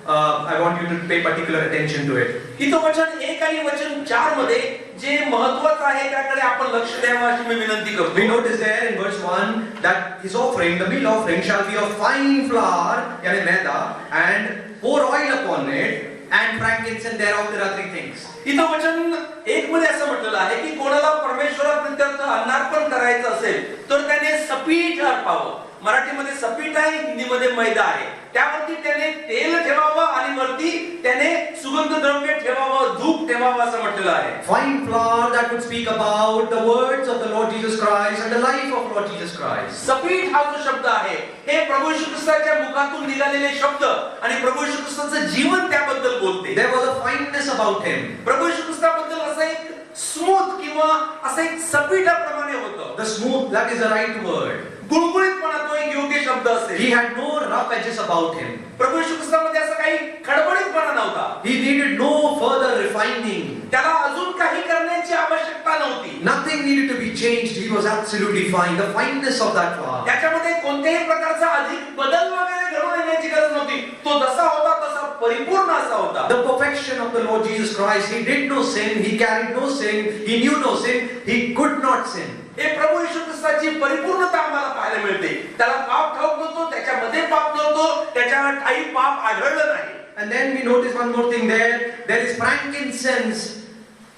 [SPEAKER 1] I want you to pay particular attention to it.
[SPEAKER 2] इथं वचन 1 आणि वचन 4 मध्ये जे महत्त्वाचं आहे त्याकडे आपण लक्ष द्यावं अशी मी विनंती करतो.
[SPEAKER 1] We notice there in verse 1 that his offering, the meal offering, shall be of fine flour, yani maida, and pour oil upon it, and frankincense thereof. There are three things.
[SPEAKER 2] इथं वचन 1 मध्ये असं म्हटलेलं आहे की कोणाला परमेश्वराप्रित्यर्थ अन्नार्पण करायचं असेल तर त्याने सपीठ अर्पावं. मराठीमध्ये सपीठ आहे, हिंदीमध्ये मैदा आहे. त्यावरती त्याने तेल ठेवावं आणि वरती त्याने सुगंध द्रव्य ठेवावं, धूप ठेवावं असं म्हटलेलं आहे.
[SPEAKER 1] Fine flour that would speak about the words of the Lord Jesus Christ and the life of Lord Jesus Christ.
[SPEAKER 2] सपीठ हा जो शब्द आहे हे प्रभू येशू ख्रिस्ताच्या मुखातून निघालेले शब्द आणि प्रभू येशू ख्रिस्ताचं जीवन त्याबद्दल बोलते.
[SPEAKER 1] There was a fineness about him.
[SPEAKER 2] प्रभू येशू ख्रिस्ताबद्दल असं एक स्मूथ किंवा असं एक सपीठाप्रमाणे होतं.
[SPEAKER 1] The smooth, that is the right word.
[SPEAKER 2] गुळगुळीतपणा तो एक योग्य शब्द असेल.
[SPEAKER 1] He had no rough edges about him.
[SPEAKER 2] प्रभू येशू ख्रिस्तामध्ये असं काही खडबडीतपणा नव्हता.
[SPEAKER 1] He needed no further refining.
[SPEAKER 2] त्याला अजून काही करण्याची आवश्यकता नव्हती.
[SPEAKER 1] Nothing needed to be changed. He was absolutely fine. The fineness of that flour.
[SPEAKER 2] त्याच्यामध्ये कोणत्याही प्रकारचा अधिक बदल वगैरे घडून येण्याची गरज नव्हती. तो जसा होता तसा परिपूर्ण असा होता.
[SPEAKER 1] The perfection of the Lord Jesus Christ. He did no sin. He carried no sin. He knew no sin. He could not sin.
[SPEAKER 2] हे प्रभू येशू ख्रिस्ताची परिपूर्णता आम्हाला पाहायला मिळते. त्याला पाप ठाऊक नव्हतो, त्याच्यामध्ये पाप नव्हतो, त्याच्या ठाई पाप आढळलं नाही.
[SPEAKER 1] And then we notice one more thing there. There is frankincense.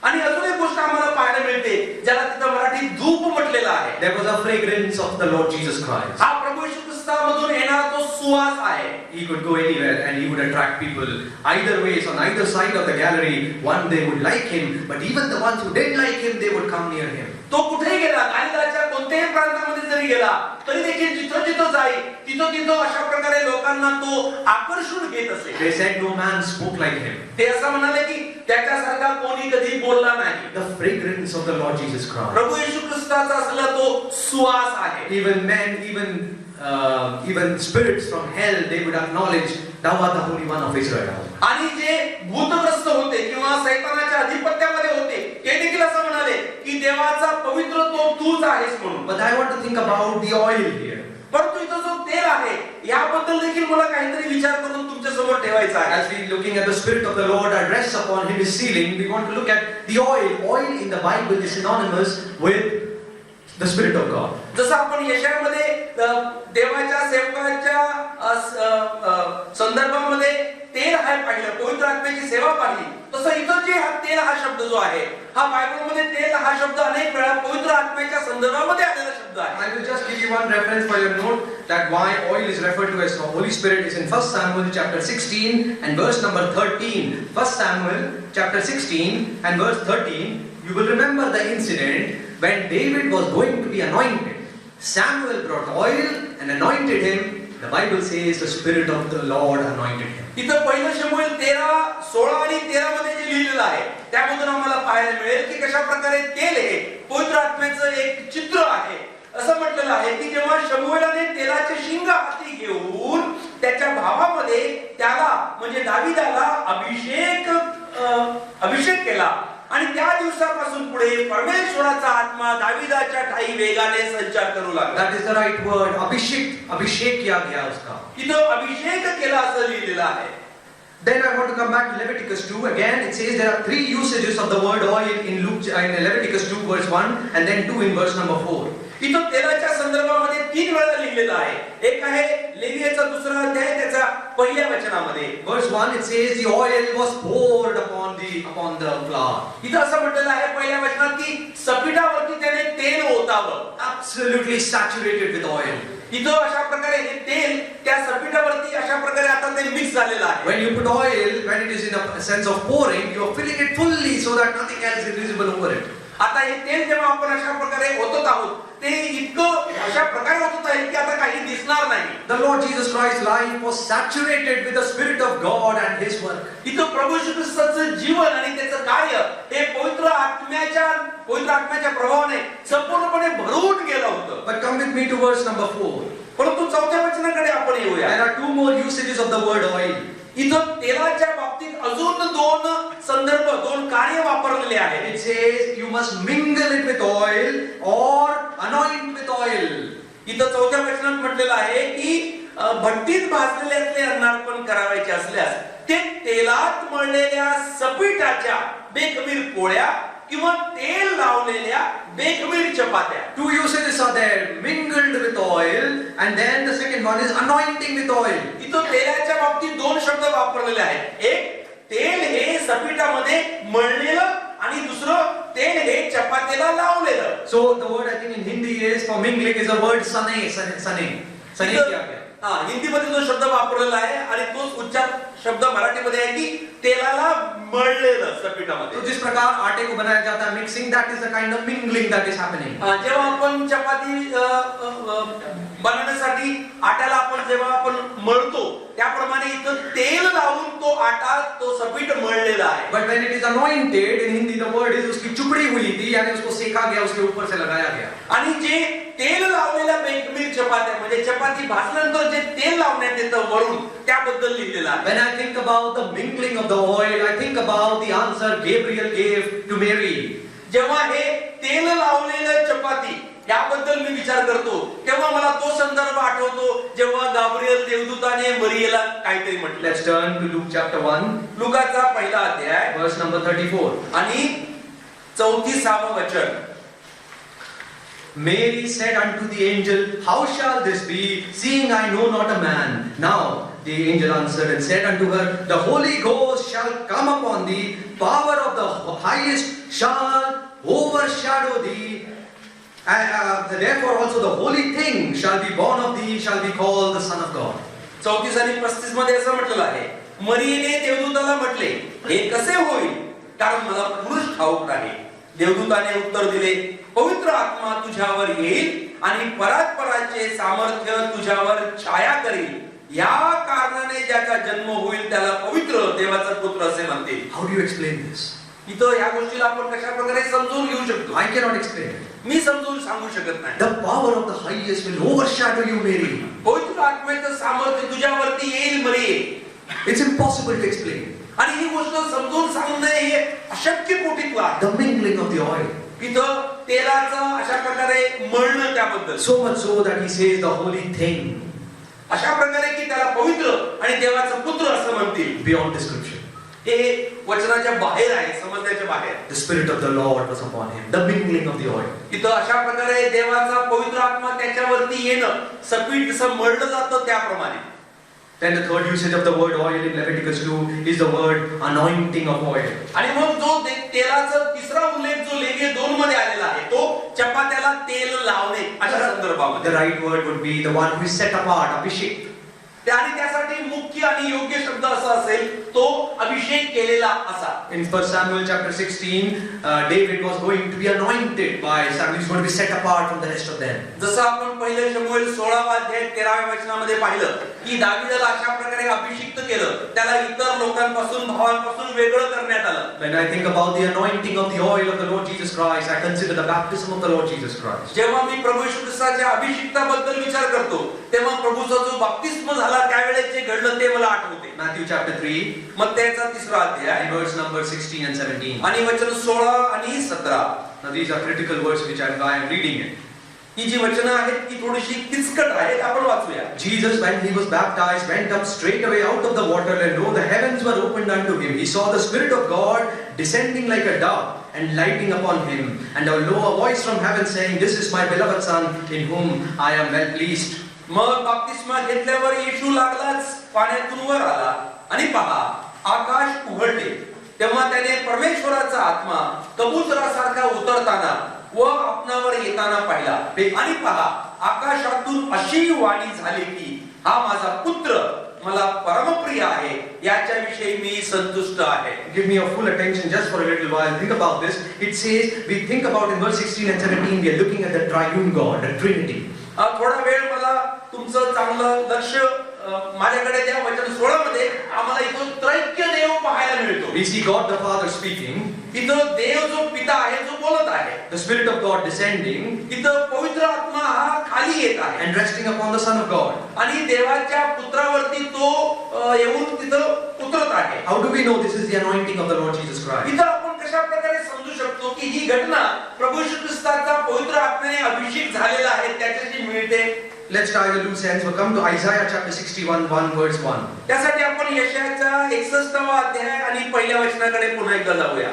[SPEAKER 2] आणि अजून एक गोष्ट आम्हाला पाहायला मिळते ज्याला तिथं मराठीत धूप म्हटलेलं आहे.
[SPEAKER 1] There was a fragrance of the Lord Jesus Christ.
[SPEAKER 2] हा प्रभू येशू ख्रिस्तामधून येणारा तो सुवास आहे.
[SPEAKER 1] He could go anywhere and he would attract people. Either ways, on either side of the gallery, one they would like him, but even the ones who didn't like him, they would come near him.
[SPEAKER 2] तो कुठेही गेला, गालिलाच्या कोणत्याही प्रांतामध्ये जरी गेला तरी देखील जिथं जिथं जाई तिथं तिथं अशा प्रकारे लोकांना तो आकर्षून घेत असे.
[SPEAKER 1] They said no man spoke like him.
[SPEAKER 2] ते असं म्हणाले की त्याच्यासारखा कोणी कधी बोलला नाही.
[SPEAKER 1] The fragrance of the Lord Jesus Christ.
[SPEAKER 2] प्रभू येशू ख्रिस्ताचा असला तो सुवास आहे.
[SPEAKER 1] Even men, even spirits from hell, they would acknowledge thou art the Holy One of Israel.
[SPEAKER 2] आणि जे भूतग्रस्त होते किंवा सैतानाच्या अधिपत्यामध्ये होते ते देखील असं म्हणाले की देवाचा पवित्र तो तूच आहेस म्हणून.
[SPEAKER 1] But I want to think about the oil here.
[SPEAKER 2] परंतु इथं जो तेल आहे याबद्दल देखील मला काहीतरी विचार करून तुमच्या समोर ठेवायचा आहे.
[SPEAKER 1] As we looking at the Spirit of the Lord that rests upon him is sealing, we want to look at the oil. Oil in the Bible is synonymous with the Spirit of God.
[SPEAKER 2] जसं आपण यशायामध्ये देवाच्या सेवकाच्या संदर्भामध्ये तेल आहे पाहिलं, पवित्र आत्म्याची सेवा पाहिली, तसं इथं जे तेल हा शब्द जो आहे हा बायबलमध्ये तेल हा शब्द अनेक वेळा पवित्र आत्म्याच्या संदर्भामध्ये आलेला शब्द आहे.
[SPEAKER 1] I will just give you one reference for your note that why oil is referred to as the Holy Spirit is in 1 Samuel chapter 16 and verse number 13. 1 Samuel chapter 16 and verse 13. You will remember the incident when David was going to be anointed. Samuel brought oil and anointed him. The Bible says the Spirit of the Lord anointed him.
[SPEAKER 2] इथं पहिलं शमूएल 13, 16 आणि 13 मध्ये जे लिहिलेलं आहे त्यामधून आम्हाला पाहायला मिळेल की कशा प्रकारे तेल हे पवित्र आत्म्याचं एक चित्र आहे. असं म्हटलेलं आहे की जेव्हा शमूएलाने तेलाचे शिंग हाती घेऊन त्याच्या भावामध्ये त्याला म्हणजे दाविदाला अभिषेक केला आणि त्या दिवसापासून पुढे परमेश्वराचा आत्मा दाविदाच्या ठाई वेगाने संचार करू लागला.
[SPEAKER 1] That is the right word. Abhishek किया गया उसका.
[SPEAKER 2] इथं अभिषेक केला असं लिहिलेलं आहे.
[SPEAKER 1] Then I want to come back to Leviticus 2. Again, it says there are 3 usages of the word oil in Leviticus 2 verse 1 and then 2 in verse number 4.
[SPEAKER 2] इथं तेलाच्या संदर्भामध्ये 3 वेळा लिहिलेलं आहे. एक आहे लेवीयचा 2रा अध्याय त्याच्या पहिल्या वचनामध्ये.
[SPEAKER 1] Verse 1 it says the oil was poured upon the flour.
[SPEAKER 2] इथं असं म्हटलेलं आहे पहिल्या वचनात की सपिटावरती त्याने तेल ओतावं.
[SPEAKER 1] Absolutely saturated with oil.
[SPEAKER 2] इथं अशा प्रकारे हे तेल त्या सपिटावरती अशा प्रकारे आता ते मिक्स झालेलं आहे.
[SPEAKER 1] When you put oil, when it is in a sense of pouring, you are filling it fully so that nothing else is visible over it.
[SPEAKER 2] आता हे तेल जेव्हा आपण अशा प्रकारे ओतत आहोत ते इतकं अशा प्रकारे ओतत आहे की आता काही दिसणार नाही.
[SPEAKER 1] The Lord Jesus Christ's life was saturated with the Spirit of God and His work.
[SPEAKER 2] इथं प्रभू येशू ख्रिस्ताचं जीवन आणि त्याचं कार्य हे पवित्र आत्म्याच्या प्रभावाने संपूर्णपणे भरून गेलं होतं.
[SPEAKER 1] But come with me to verse number 4.
[SPEAKER 2] परंतु 4थ्या वचनाकडे आपण येऊया.
[SPEAKER 1] There are 2 more usages of the word oil.
[SPEAKER 2] इथं तेलाच्या बाबतीत अजून 2 कार्य वापरलेले आहेत.
[SPEAKER 1] It says you must mingle it with oil or anoint with oil.
[SPEAKER 2] इथं 4थ्या वचनात म्हटलेलं आहे की भट्टीत भाजलेले अन्नार्पण करावायचे असल्यास ते तेलात मळलेल्या सपिटाच्या बेखमीर पोळ्या किंवा तेल लावलेल्या बेखमीर चपात्या.
[SPEAKER 1] 2 usages are there, mingled with oil, and then the second one is anointing with oil.
[SPEAKER 2] इथं तेलाच्या बाबतीत 2 शब्द वापरलेले आहेत. एक तेल हे सपिटामध्ये मळलेलं आणि दुसरं तेल हे चपातीला लावलेलं.
[SPEAKER 1] So the word I think in Hindi is for mingling is a word sane किया गया.
[SPEAKER 2] हिंदीमध्ये जो शब्द वापरलेला आहे आणि तोच उच्चार शब्द मराठीमध्ये आहे की तेलाला मळलेलं सपिटामध्ये.
[SPEAKER 1] तो जिस प्रकार आटे को बनाया जाता है mixing, that is the kind of mingling that is happening.
[SPEAKER 2] जेव्हा आपण चपाती बनवण्यासाठी आट्याला आपण जेव्हा आपण मळतो त्याप्रमाणे इथं तेल लावून तो आटा तो सपीट मळलेला आहे.
[SPEAKER 1] But when it is anointed, in Hindi the word is उसकी चुपड़ी हुई थी यानी उसको सेका गया, उसके ऊपर से लगाया गया.
[SPEAKER 2] आणि जे तेल लावलेल्या बेखमीर चपात्या म्हणजे चपाती भाजल्यानंतर जे तेल लावण्यात येतं वरून त्याबद्दल लिहिलेलं आहे.
[SPEAKER 1] When I think about the mingling of the oil, I think about the answer Gabriel gave to Mary.
[SPEAKER 2] जेव्हा हे तेल लावलेलं चपाती याबद्दल मी विचार करतो तेव्हा मला तो संदर्भ आठवतो जेव्हा गाब्रिएल देवदूताने मरियेला काहीतरी म्हटलं.
[SPEAKER 1] Let's turn to Luke chapter 1,
[SPEAKER 2] लुकाचा पहिला अध्याय
[SPEAKER 1] verse number 34.
[SPEAKER 2] आणि 34वे वचन.
[SPEAKER 1] Mary said unto the angel, How shall this be, seeing I know not a man? Now the angel answered and said unto her, The Holy Ghost shall come upon thee, power of the highest shall overshadow thee. Therefore also the holy thing shall be born of thee, shall be called the Son of God.
[SPEAKER 2] 34 आणि 35 मध्ये असं म्हटलेलं आहे, मरियेने देवदूताला म्हटले, हे कसे होईल, कारण मला पुरुष ठाऊक नाही. देवदूताने उत्तर दिले, पवित्र आत्मा तुझ्यावर येईल आणि परात्पराचे सामर्थ्य तुझ्यावर छाया करील. या कारणाने ज्याचा जन्म होईल त्याला पवित्र देवाचा पुत्र असे म्हणतील.
[SPEAKER 1] How do you explain this?
[SPEAKER 2] इथं या गोष्टीला आपण कशा प्रकारे समजून घेऊ शकतो?
[SPEAKER 1] I cannot explain it.
[SPEAKER 2] मी समजून सांगू शकत नाही.
[SPEAKER 1] The power of the highest will overshadow you, Mary.
[SPEAKER 2] पवित्र आत्म्याचं सामर्थ्य तुझ्यावरती येईल मरिये.
[SPEAKER 1] It's impossible to explain.
[SPEAKER 2] आणि ही गोष्ट समजून सांगणे हे अशक्य कोटीतलं आहे.
[SPEAKER 1] The mingling of the oil.
[SPEAKER 2] इथं तेलाचं अशा प्रकारे मळणं त्याबद्दल.
[SPEAKER 1] So much so that he says the holy thing.
[SPEAKER 2] अशा प्रकारे की त्याला पवित्र आणि देवाचा पुत्र असं म्हणतील.
[SPEAKER 1] Beyond description.
[SPEAKER 2] हे वचनाच्या बाहेर आहे, समजण्याच्या बाहेर.
[SPEAKER 1] The Spirit of the Lord was upon him. The mingling of the oil.
[SPEAKER 2] इथं अशा प्रकारे देवाचा पवित्र आत्मा त्याच्यावरती येणं, सपीट जसं मळलं जातं त्याप्रमाणे.
[SPEAKER 1] Then the third usage of the word oil in Leviticus 2 is the word anointing of oil.
[SPEAKER 2] आणि मग जो तेलाचा तिसरा उल्लेख जो लेवीय 2 मध्ये आलेला आहे तो चपात्याला तेल लावणे अशा संदर्भामध्ये.
[SPEAKER 1] The right word would be the one who is set apart, Abhishek.
[SPEAKER 2] आणि त्यासाठी मुख्य आणि योग्य शब्द असा असेल तो अभिषेक केलेला असा.
[SPEAKER 1] In 1 Samuel chapter 16, David was going to be anointed by Samuel. He was going to be set apart from the rest of them.
[SPEAKER 2] जसं आपण पहिले शमूएल 16वा अध्याय 13व्या वचनामध्ये पाहिलं की दावीदाला अशा प्रकारे अभिषिक्त केलं, त्याला इतर लोकांपासून भावांपासून वेगळं करण्यात आलं.
[SPEAKER 1] When I think about the anointing of the oil of the Lord Jesus Christ, I consider the baptism of the Lord Jesus Christ.
[SPEAKER 2] जेव्हा मी प्रभू येशू ख्रिस्ताच्या अभिषिक्ताबद्दल विचार करतो तेव्हा प्रभूचा जो बाप्तिस्म बाप्तिस्म झाला त्यावेळेस जे घडलं ते मला आठवते.
[SPEAKER 1] Matthew chapter 3
[SPEAKER 2] मत्तयाचा 3रा अध्याय
[SPEAKER 1] and verse number 16 and 17.
[SPEAKER 2] आणि वचन 16 आणि 17.
[SPEAKER 1] Now these are critical words which I am reading it.
[SPEAKER 2] ही जी वचनं आहेत ती थोडीशी किचकट आहेत, आपण वाचूया.
[SPEAKER 1] Jesus, when he was baptized, went up straight away out of the water, and lo, the heavens were opened unto him. He saw the Spirit of God descending like a dove and lighting upon him. And lo, a voice from heaven saying, This is my beloved Son, in whom I am well pleased.
[SPEAKER 2] मग बाप्तिस्मा घेतल्यावर येशू लागलाच पाण्यातून वर आला आणि पहा आकाश उघडले. तेव्हा त्याने परमेश्वराचा आत्मा कबूतरासारखा उतरताना व आपणावर येताना पाहिला. आणि पहा आकाशातून अशी वाणी झाली की हा माझा पुत्र मला परमप्रिय आहे, याच्याविषयी मी संतुष्ट आहे.
[SPEAKER 1] Give me your full attention just for a little while. Think about this. It says, we think about in verse 16 and 17, we are looking at the triune God, the Trinity.
[SPEAKER 2] थोडा वेळ मला तुमचं चांगलं लक्ष माझ्याकडे द्या. वचन 16 मध्ये आम्हाला इथं त्रैक्य देव पाहायला मिळतो.
[SPEAKER 1] We see God the Father speaking,
[SPEAKER 2] इथं देव जो पिता आहे जो बोलत आहे,
[SPEAKER 1] the Spirit of God descending
[SPEAKER 2] इथं पवित्र आत्मा हा खाली येत आहे
[SPEAKER 1] and resting upon the Son of God.
[SPEAKER 2] आणि देवाच्या पुत्रावरती तो येऊन तिथं उतरत आहे.
[SPEAKER 1] How do we know this is the anointing of the Lord Jesus Christ?
[SPEAKER 2] इथं आपण कशा प्रकारे समजू शकतो की ही घटना प्रभू येशू ख्रिस्ताचा पवित्र आत्म्याने अभिषेक झालेला आहे त्याच्याशी मिळते?
[SPEAKER 1] Let's try the loose ends. We'll come to Isaiah chapter 61, 1 verse 1.
[SPEAKER 2] त्यासाठी आपण यशायाचा 61वा अध्याय आणि पहिल्या वचनाकडे पुन्हा एकदा जाऊया.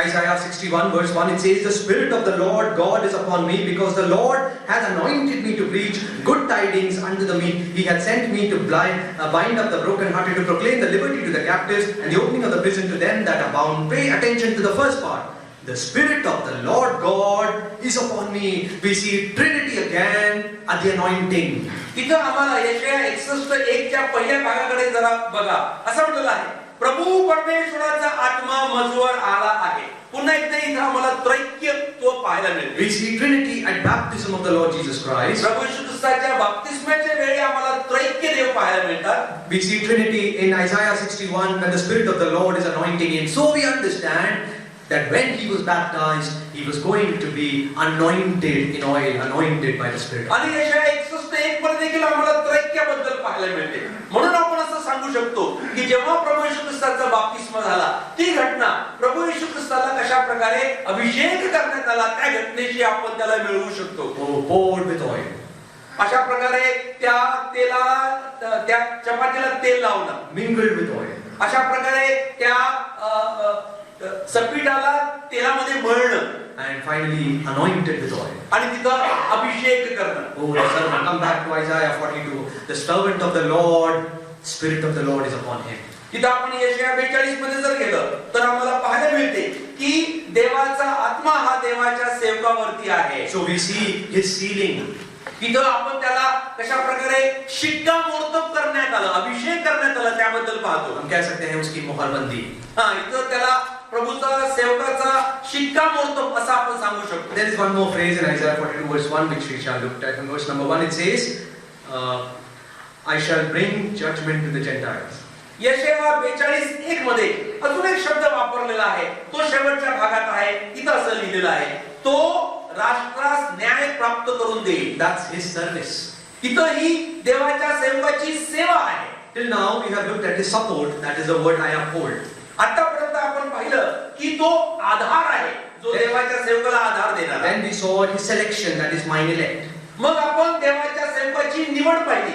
[SPEAKER 1] Isaiah 61 verse 1, it says, The Spirit of the Lord God is upon me, because the Lord hath anointed me to preach good tidings unto the meek. He hath sent me to bind up the brokenhearted, to proclaim the liberty to the captives, and the opening of the prison to them that are bound. Pay attention to the first part. The Spirit of the Lord God is upon me. We see Trinity again at the anointing.
[SPEAKER 2] इथं आम्हाला यशाया 61:1 च्या पहिल्या भागाकडे जरा बघा. असं म्हटलेलं आहे, प्रभू परमेश्वराचा आत्मा मजवर आला आहे. पुन्हा एकदा इथं आम्हाला त्रैक्य तो पाहायला मिळतो.
[SPEAKER 1] We see Trinity at baptism of the Lord Jesus Christ.
[SPEAKER 2] प्रभू येशू ख्रिस्ताच्या बाप्तिस्माच्या वेळी आम्हाला त्रैक्य देव पाहायला मिळतात.
[SPEAKER 1] We see Trinity in Isaiah 61 when the Spirit of the Lord is anointing him. So we understand that when he was baptized, he was going to be anointed in oil, anointed by the Spirit.
[SPEAKER 2] आणि यशाया 61:1 मध्ये देखील आम्हाला त्रैक्याबद्दल पाहायला मिळते. म्हणून आपण असं सांगू शकतो की जेव्हा प्रभू येशू ख्रिस्ताचा बाप्तिस्मा झाला, ती घटना प्रभू येशू ख्रिस्ताला कशा प्रकारे अभिषेक करण्यात आला त्या घटनेशी आपण त्याला मिळवू शकतो.
[SPEAKER 1] Poured with oil.
[SPEAKER 2] अशा प्रकारे त्या तेलाला, त्या चपातीला तेल लावणं,
[SPEAKER 1] Mingled with oil.
[SPEAKER 2] अशा प्रकारे त्या सपीठाला तेलामध्ये मळणं,
[SPEAKER 1] And finally anointed with oil.
[SPEAKER 2] आणि तिथं अभिषेक करणं.
[SPEAKER 1] Oh, the servant. Come back to Isaiah 42. The servant of the Lord, Spirit of the Lord is upon him.
[SPEAKER 2] तिथं आपण यशाया 42 मध्ये जर गेलं तर आम्हाला पाहायला मिळते की देवाचा आत्मा हा देवाच्या सेवकावरती आहे.
[SPEAKER 1] So we see his sealing.
[SPEAKER 2] तिथं आपण त्याला कशा प्रकारे शिक्कामोर्तब करण्यात आलं, अभिषेक करण्यात आला त्याबद्दल पाहतो.
[SPEAKER 1] हम कह सकते हैं उसकी मोहरबंदी.
[SPEAKER 2] इथं त्याला प्रभूचा सेवकाचा शिक्कामोर्तब असं आपण सांगू शकतो.
[SPEAKER 1] There is one more phrase in Isaiah 42 verse 1 which we shall look at. In verse number 1 it says, I shall bring judgment to the Gentiles.
[SPEAKER 2] यशाया 42:1 मध्ये अजून एक शब्द वापरलेला आहे, तो शेवटच्या भागात आहे. इथं असं लिहिलेलं आहे, तो राष्ट्रास न्याय प्राप्त करून देईल.
[SPEAKER 1] That's his service.
[SPEAKER 2] इथं ही देवाच्या सेवकाची सेवा आहे.
[SPEAKER 1] Till now we have looked at his support. That is the word I uphold.
[SPEAKER 2] आतापर्यंत आपण पाहिलं की तो आधार आहे, जो देवाच्या सेवकाला आधार देणार.
[SPEAKER 1] Then we saw his selection. That is mine elect.
[SPEAKER 2] मग आपण देवाच्या सेवकाची निवड पाहिली,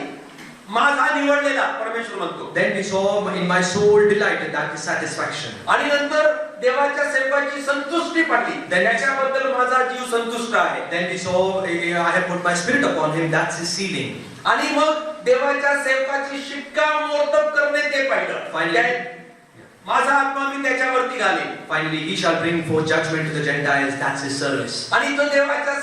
[SPEAKER 2] माझा निवडलेला परमेश्वर म्हणतो.
[SPEAKER 1] Then we saw in my soul delighted. That is satisfaction.
[SPEAKER 2] आणि नंतर देवाच्या सेवकाची संतुष्टी पाहिली, त्याच्याबद्दल माझा जीव संतुष्ट आहे.
[SPEAKER 1] Then we saw I have put my spirit upon him. That's his sealing.
[SPEAKER 2] आणि मग देवाच्या सेवकाची शिक्कामोर्तब करणे ते पाहिलं.
[SPEAKER 1] Finally,
[SPEAKER 2] माझा आत्मा मी त्याच्यावरती घालेन.
[SPEAKER 1] finally he shall bring forth judgment to the Gentiles. That's his service.
[SPEAKER 2] आणि तो देवाच्या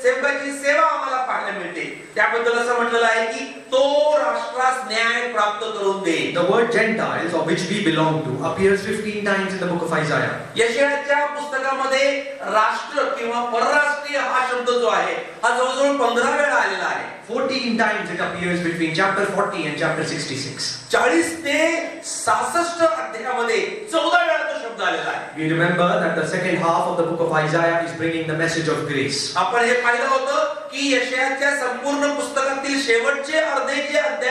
[SPEAKER 2] सेवकाची सेवा आम्हाला पाहायला मिळते. त्याबद्दल असं म्हटलेलं आहे की तो राष्ट्रास न्याय प्राप्त करून देईल.
[SPEAKER 1] The word Gentiles, of which we belong to, appears 15 times in the book of Isaiah.
[SPEAKER 2] यशायाच्या पुस्तकामध्ये राष्ट्र किंवा परराष्ट्रीय हा शब्द जो आहे हा जवळजवळ 15 वेळा आलेला आहे.
[SPEAKER 1] 14 times it appears between chapter 40 and chapter 66.
[SPEAKER 2] 40 ते 66 अध्यायामध्ये 14 वेळा तो शब्द आलेला आहे.
[SPEAKER 1] We remember that the second half of the book of Isaiah is bringing the message of grace.
[SPEAKER 2] आपण हे पाहिलं होतं की यशायाच्या संपूर्ण पुस्तकातील शेवटचे अर्धे जे अध्याय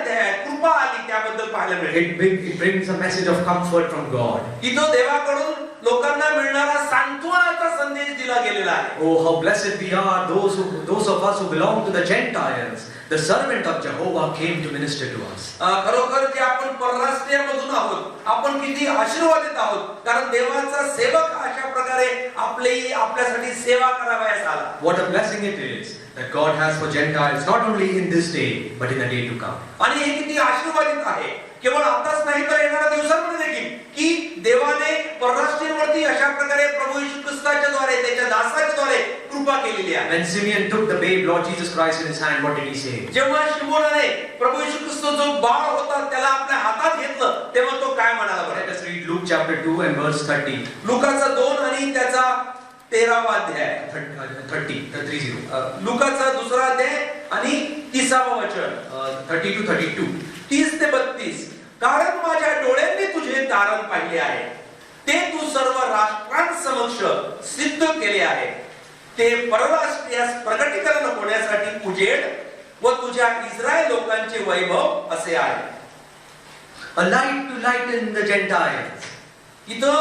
[SPEAKER 2] अध्यायात कृपा आली त्याबद्दल पाहायला मिळेल.
[SPEAKER 1] It brings a message of comfort from God.
[SPEAKER 2] इथं देवाकडून लोकांना मिळणारा सांत्वनाचा संदेश दिला गेलेला आहे.
[SPEAKER 1] Oh, how blessed we are, those of us who belong to the Gentiles. The servant of Jehovah came to minister to us.
[SPEAKER 2] खरोखर जे आपण परराष्ट्रीयमधून आहोत आपण किती आशीर्वादित आहोत कारण देवाचा सेवक अशा प्रकारे आपल्यासाठी सेवा करावयास आला.
[SPEAKER 1] What a blessing it is that God has for Gentiles, not only in this day, but in the day to come.
[SPEAKER 2] आणि हे किती आशीर्वादित आहे केवळ आताच नाही तर येणाऱ्या दिवसांमध्ये देखील की देवाने परराष्ट्रीयवरती अशा प्रकारे प्रभू येशू ख्रिस्ताच्या द्वारे त्याच्या दासाच्या द्वारे कृपा केलेली आहे.
[SPEAKER 1] When Simeon took the babe Lord Jesus Christ in his hand, what did he say?
[SPEAKER 2] जेव्हा शिमोनाने प्रभू येशू ख्रिस्त जो बाळ होता त्याला आपल्या हातात घेतलं तेव्हा तो काय म्हणाला बरं?
[SPEAKER 1] Let us read Luke chapter 2 and verse 30.
[SPEAKER 2] लुकाचा 2 आणि त्याचा 13वा अध्याय.
[SPEAKER 1] 30.
[SPEAKER 2] लुकाचा 2रा अध्याय आणि 30वा वचन.
[SPEAKER 1] 30 to 32.
[SPEAKER 2] 30 ते 32. कारण माझ्या डोळ्यांनी तुझे तारण पाहिले आहे ते तू सर्व राष्ट्रांसमक्ष सिद्ध केले आहे. ते परराष्ट्रीयास प्रकटीकरण होण्यासाठी उजेड व तुझ्या इस्रायल लोकांचे वैभव असे आहे.
[SPEAKER 1] A light to lighten the Gentiles.
[SPEAKER 2] इथं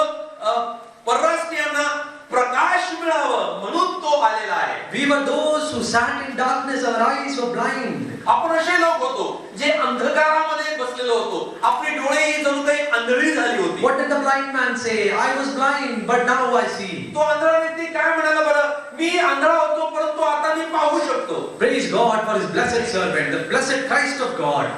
[SPEAKER 2] परराष्ट्रीयांना प्रकाश मिळावं म्हणून तो आलेला आहे.
[SPEAKER 1] We were those who sat in darkness, our eyes were blind.
[SPEAKER 2] आपण असे लोक होतो जे अंधकारामध्ये बसलेलो होतो आपली डोळे ही जणू काही आंधळी झाली होती.
[SPEAKER 1] What did the blind man say? I was blind, but now I see.
[SPEAKER 2] तो आंधळा व्यक्ती काय म्हणाला बरं? मी आंधळा होतो परंतु आता मी पाहू शकतो.
[SPEAKER 1] Praise God for his blessed servant, the blessed Christ of God,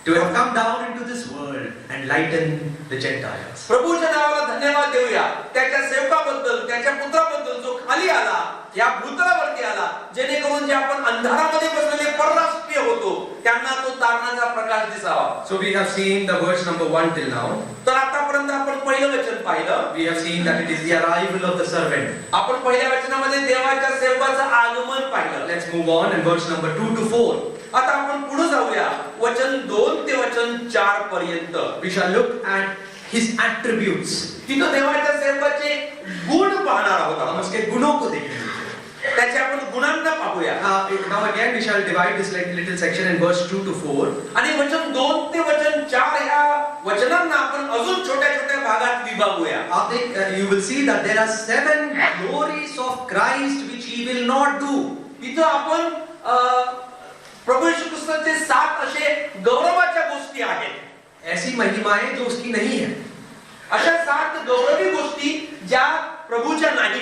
[SPEAKER 1] to have come down into this world and lighten the Gentiles.
[SPEAKER 2] प्रभूच्या नावाला धन्यवाद देऊया त्याच्या सेवकाबद्दल त्याच्या पुत्राबद्दल जो खाली आला या भूतलावरती आला जेणेकरून जे आपण अंधारामध्ये बसलेले परराष्ट्रीय होतो त्यांना तो तारणाचा प्रकाश दिसावा.
[SPEAKER 1] So we have seen the verse number 1 till now.
[SPEAKER 2] तर आतापर्यंत आपण पहिलं वचन पाहिलं.
[SPEAKER 1] We have seen that it is the arrival of the servant.
[SPEAKER 2] आपण पहिल्या वचनामध्ये देवाच्या सेवकाचं आगमन पाहिलं.
[SPEAKER 1] Let's move on in verse number 2 to 4.
[SPEAKER 2] आता आपण पुढे जाऊया वचन 2 ते वचन 4 पर्यंत.
[SPEAKER 1] We shall look at his attributes.
[SPEAKER 2] तिथं देवाच्या सेवकाचे गुण पाहणार आहोत.
[SPEAKER 1] हम उसके गुणों को देखेंगे.
[SPEAKER 2] त्याचे आपण गुणांना पाहूया.
[SPEAKER 1] Now again we shall divide this little section in verse 2 to 4.
[SPEAKER 2] आणि वचन 2 ते वचन 4 या वचनांना आपण अजून छोट्या छोट्या भागात विभागूया.
[SPEAKER 1] You will see that there are 7 glories of Christ which he will not do.
[SPEAKER 2] इथं आपण प्रभू येशू ख्रिस्ताचे 7 असे गौरवाच्या गोष्टी आहेत.
[SPEAKER 1] ऐसी महिमाएं जो उसकी नहीं है.
[SPEAKER 2] अशा 7 गौरवी गोष्टी ज्या प्रभूच्या नाही.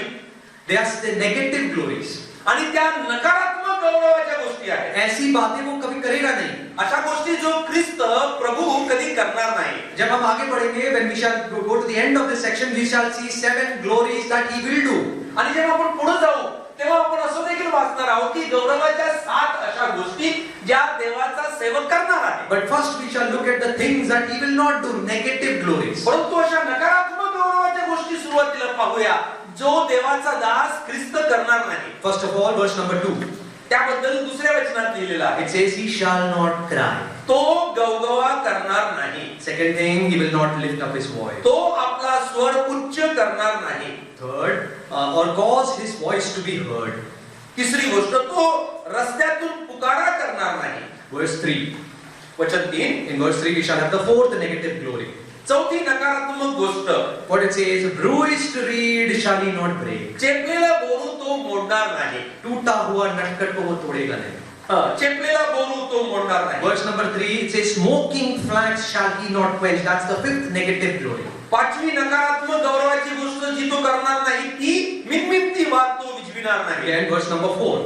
[SPEAKER 1] They are the negative glories.
[SPEAKER 2] आणि त्या नकारात्मक गौरवाच्या गोष्टी आहेत.
[SPEAKER 1] ऐसी बातें वो कभी करेगा नहीं.
[SPEAKER 2] अशा गोष्टी जो ख्रिस्त प्रभू कधी करणार नाही.
[SPEAKER 1] जब हम आगे बढ़ेंगे, when we shall go to the end of this section, we shall see 7 glories that he will do.
[SPEAKER 2] आणि जेव्हा आपण पुढे जाऊ तेव्हा आपण असं देखील वाचणार आहोत की गौरवाच्या 7 अशा गोष्टी ज्या देवाचा सेवक करणार आहे.
[SPEAKER 1] But first we shall look at the things that he will not do, negative glories.
[SPEAKER 2] परंतु अशा नकारात्मक गौरवाच्या गोष्टी सुरुवातीला पाहूया जो देवाचा दास ख्रिस्त करणार नाही.
[SPEAKER 1] First of all, verse number 2.
[SPEAKER 2] त्याबद्दल दुसऱ्या वचनात लिहिलेलं आहे.
[SPEAKER 1] It says he shall not cry.
[SPEAKER 2] तो गवगवा करणार नाही.
[SPEAKER 1] Second thing, he will not lift up his voice.
[SPEAKER 2] तो आपला स्वर उच्च करणार नाही.
[SPEAKER 1] Third, or cause his voice to be heard.
[SPEAKER 2] तिसरी गोष्ट तो रस्त्यातून पुकारा करणार नाही.
[SPEAKER 1] Verse 3.
[SPEAKER 2] वचन 3.
[SPEAKER 1] In verse 3 we shall have the fourth negative glory.
[SPEAKER 2] चौथी नकारात्मक गोष्ट.
[SPEAKER 1] What it says, bruised reed shall he not break.
[SPEAKER 2] चेपलेला बोरू तो मोडणार नाही.
[SPEAKER 1] टूटा हुआ नटखट को वो तोड़ेगा नहीं.
[SPEAKER 2] चेपलेला बोरू तो मोडणार नाही.
[SPEAKER 1] Verse number 3, it says, smoking flax shall he not quench. That's the fifth negative glory.
[SPEAKER 2] पाचवी नकारात्मक गौरवाची गोष्ट जी तो करणार नाही ती मिटमिटती वाद तो विझविणार नाही.
[SPEAKER 1] Again, verse number 4.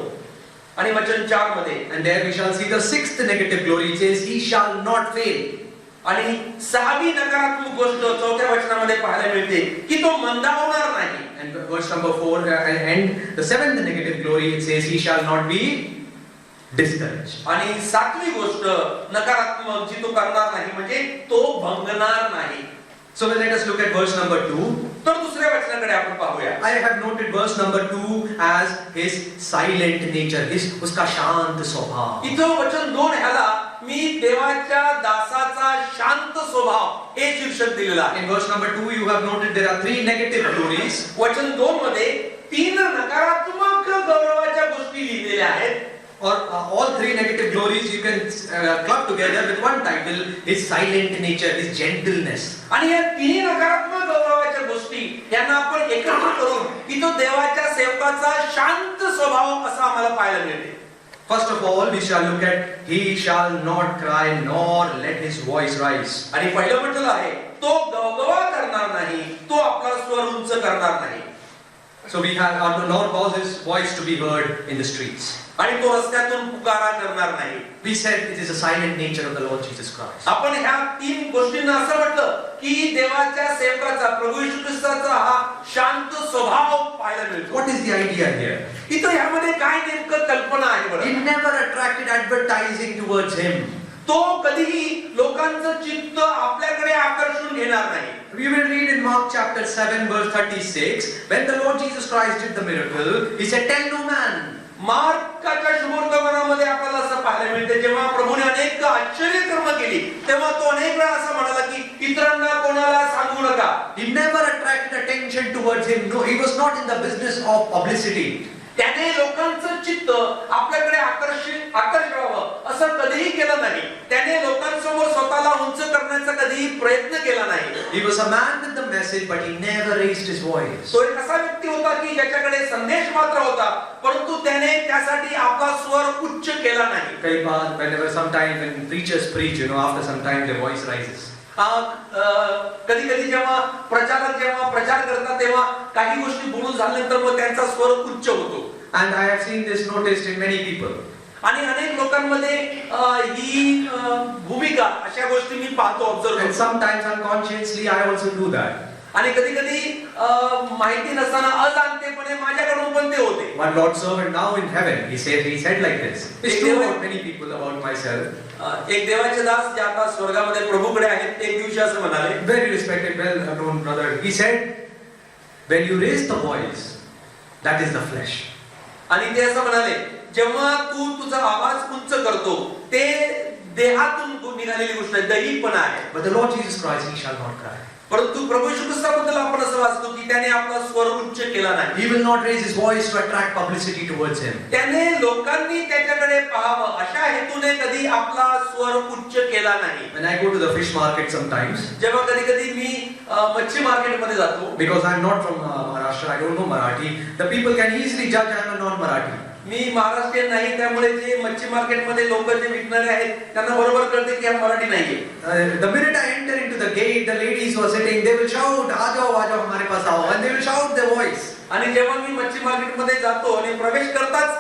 [SPEAKER 2] आणि वचन 4 मध्ये
[SPEAKER 1] And there we shall see the sixth negative glory. It says, he shall not fail.
[SPEAKER 2] आणि 6वी नकारात्मक गोष्ट 4थ्या वचनामध्ये पाहायला मिळते की तो मंदावणार नाही.
[SPEAKER 1] And verse number 4 and the seventh negative glory, it says, he shall not be discouraged.
[SPEAKER 2] आणि 7वी गोष्ट नकारात्मक जी तो करणार नाही म्हणजे तो भंगणार नाही.
[SPEAKER 1] So let us look at verse number 2.
[SPEAKER 2] तर दुसऱ्या वचनाकडे आपण पाहूया.
[SPEAKER 1] I have noted verse number 2 as his silent nature, उसका शांत स्वभाव.
[SPEAKER 2] इथं वचन 2 ह्याला मी देवाच्या दासाचा शांत स्वभाव हे शीर्षक दिलेलं आहे.
[SPEAKER 1] In verse number 2 you have noted there are 3 negative glories.
[SPEAKER 2] वचन 2 मध्ये 3 नकारात्मक गौरवाच्या गोष्टी लिहिलेल्या आहेत.
[SPEAKER 1] or all three negative glories you can club together with one title, his silent nature, his gentleness.
[SPEAKER 2] आणि या तिन्ही नकारात्मक गौरवाच्या गोष्टी यांना आपण एकत्र करून की तो देवाच्या सेवकाचा शांत स्वभाव असा आम्हाला पाहायला मिळते.
[SPEAKER 1] First of all, we shall look at he shall not cry nor let his voice rise.
[SPEAKER 2] आणि पहिलं म्हटलं आहे तो गवगवा करणार नाही, तो आपला स्वर उंच करणार नाही.
[SPEAKER 1] So we have nor cause his voice to be heard in the streets.
[SPEAKER 2] आणि तो रस्त्यातून पुकारा करणार नाही.
[SPEAKER 1] We said it is a silent nature of the Lord Jesus Christ.
[SPEAKER 2] आपण ह्या तीन गोष्टींना असं म्हटलं की देवाच्या सेवकाचा प्रभू येशू ख्रिस्ताचा हा शांत स्वभाव पाहायला मिळतो.
[SPEAKER 1] What is the idea here?
[SPEAKER 2] इथं ह्यामध्ये काय नेमकं कल्पना आहे बरं?
[SPEAKER 1] He never attracted advertising towards him.
[SPEAKER 2] तो कधीही लोकांचं चित्त आपल्याकडे आकर्षून घेणार नाही.
[SPEAKER 1] We will read in Mark chapter 7 verse 36, when the Lord Jesus Christ did the miracle, he said, tell no man.
[SPEAKER 2] मार्काच्या शुभवर्तमानामध्ये आपल्याला असं पाहायला मिळते जेव्हा प्रभूने अनेक आश्चर्यकर्म केली तेव्हा तो अनेक वेळा असं म्हणाला की इतरांना कोणाला सांगू नका.
[SPEAKER 1] He never attracted attention towards him. No, he was not in the business of publicity.
[SPEAKER 2] त्याने लोकांचं चित्त आपल्याकडे आकर्षावं असं कधीही केलं नाही. त्याने लोकांसमोर स्वतःला उंच करण्याचा कधीही प्रयत्न केला नाही.
[SPEAKER 1] He was a man with the message, but he never raised his voice.
[SPEAKER 2] तो एक असा व्यक्ती होता की ज्याच्याकडे संदेश मात्र होता परंतु त्याने त्यासाठी आपला स्वर उच्च केला नाही.
[SPEAKER 1] कई बार, whenever sometimes when preachers preach, after some time their voice rises.
[SPEAKER 2] कधी कधी जेव्हा प्रचारक प्रचार करतात तेव्हा काही गोष्टी बोलून झाल्यानंतर मग त्यांचा स्वर उच्च होतो.
[SPEAKER 1] And I have seen this noticed in many people.
[SPEAKER 2] आणि अनेक लोकांमध्ये ही भूमिका अशा गोष्टी मी पाहतो, ऑब्झर्व
[SPEAKER 1] And
[SPEAKER 2] करतो.
[SPEAKER 1] sometimes unconsciously I also do that.
[SPEAKER 2] आणि कधी कधी माहिती नसताना अजाणतेपणे माझ्याकडून पण ते होते.
[SPEAKER 1] One Lord servant now in heaven, he said like this. It's true about many people about myself.
[SPEAKER 2] एक देवाचे दास जे आता स्वर्गामध्ये प्रभूकडे आहेत ते एक दिवशी असं म्हणाले,
[SPEAKER 1] Very respected, well known brother. He said, when you raise the voice, that is the flesh.
[SPEAKER 2] आणि ते असं म्हणाले जेव्हा तू तुझा आवाज उंच करतो ते देहातून निघालेली गोष्ट आहे, दहीपणा आहे.
[SPEAKER 1] But the Lord Jesus Christ, he shall not cry.
[SPEAKER 2] परंतु प्रभू येशू ख्रिस्ताबद्दल आपण असं वाचतो की त्याने आपला स्वर उच्च केला नाही.
[SPEAKER 1] He will not raise his voice to attract publicity towards him.
[SPEAKER 2] त्याने लोकांनी त्याच्याकडे पाहावं अशा हेतूने कधी आपला स्वर उच्च केला नाही.
[SPEAKER 1] When I go to the fish market sometimes,
[SPEAKER 2] जेव्हा कधी कधी मी मच्छी मार्केटमध्ये जातो,
[SPEAKER 1] because I am not from Maharashtra, I don't know Marathi, the people can easily judge I am a non-Marathi.
[SPEAKER 2] मी महाराष्ट्रीयन नाही त्यामुळे जे मच्छी मार्केटमध्ये लोक जे विकणारे आहेत त्यांना बरोबर कळते की हा मराठी नाहीये.
[SPEAKER 1] The minute I enter into the gate, the ladies who are sitting, they will shout, "आ जाओ हमारे पास आओ," and they will shout their voice.
[SPEAKER 2] आणि जेव्हा मी मच्छी मार्केटमध्ये जातो आणि प्रवेश करताच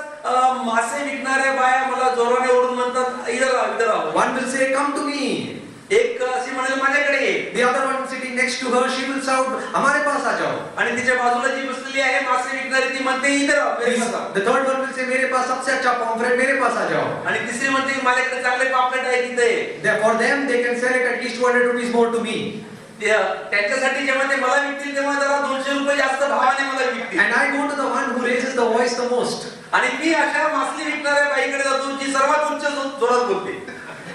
[SPEAKER 2] मासे विकणाऱ्या बाया मला जोराने ओरडून म्हणतात, इधर आओ.
[SPEAKER 1] One will say, "Come to me."
[SPEAKER 2] एक अशी म्हणाल माझ्याकडे ये.
[SPEAKER 1] The other one sitting next to her, she will shout, "हमारे पास आ जाओ."
[SPEAKER 2] आणि तिच्या बाजूला जी बसलेली आहे मासे विकणारी ती म्हणते, इधर आओ, मेरे पास आओ.
[SPEAKER 1] The third one will say, "मेरे पास सबसे अच्छा पॉम्फ्रेट, मेरे पास आ जाओ."
[SPEAKER 2] आणि तिसरी म्हणते माझ्याकडे चांगले पापलेट आहे तिथे.
[SPEAKER 1] For them, they can sell it at least 200 rupees more to me.
[SPEAKER 2] त्यांच्यासाठी जेव्हा ते मला विकतील तेव्हा जरा 200 रुपये जास्त भावाने मला विकतील.
[SPEAKER 1] And I go to the one who raises the voice the most.
[SPEAKER 2] आणि मी अशा मासली विकणाऱ्या बाईकडे जातो जी सर्वात उच्च जोरात बोलते.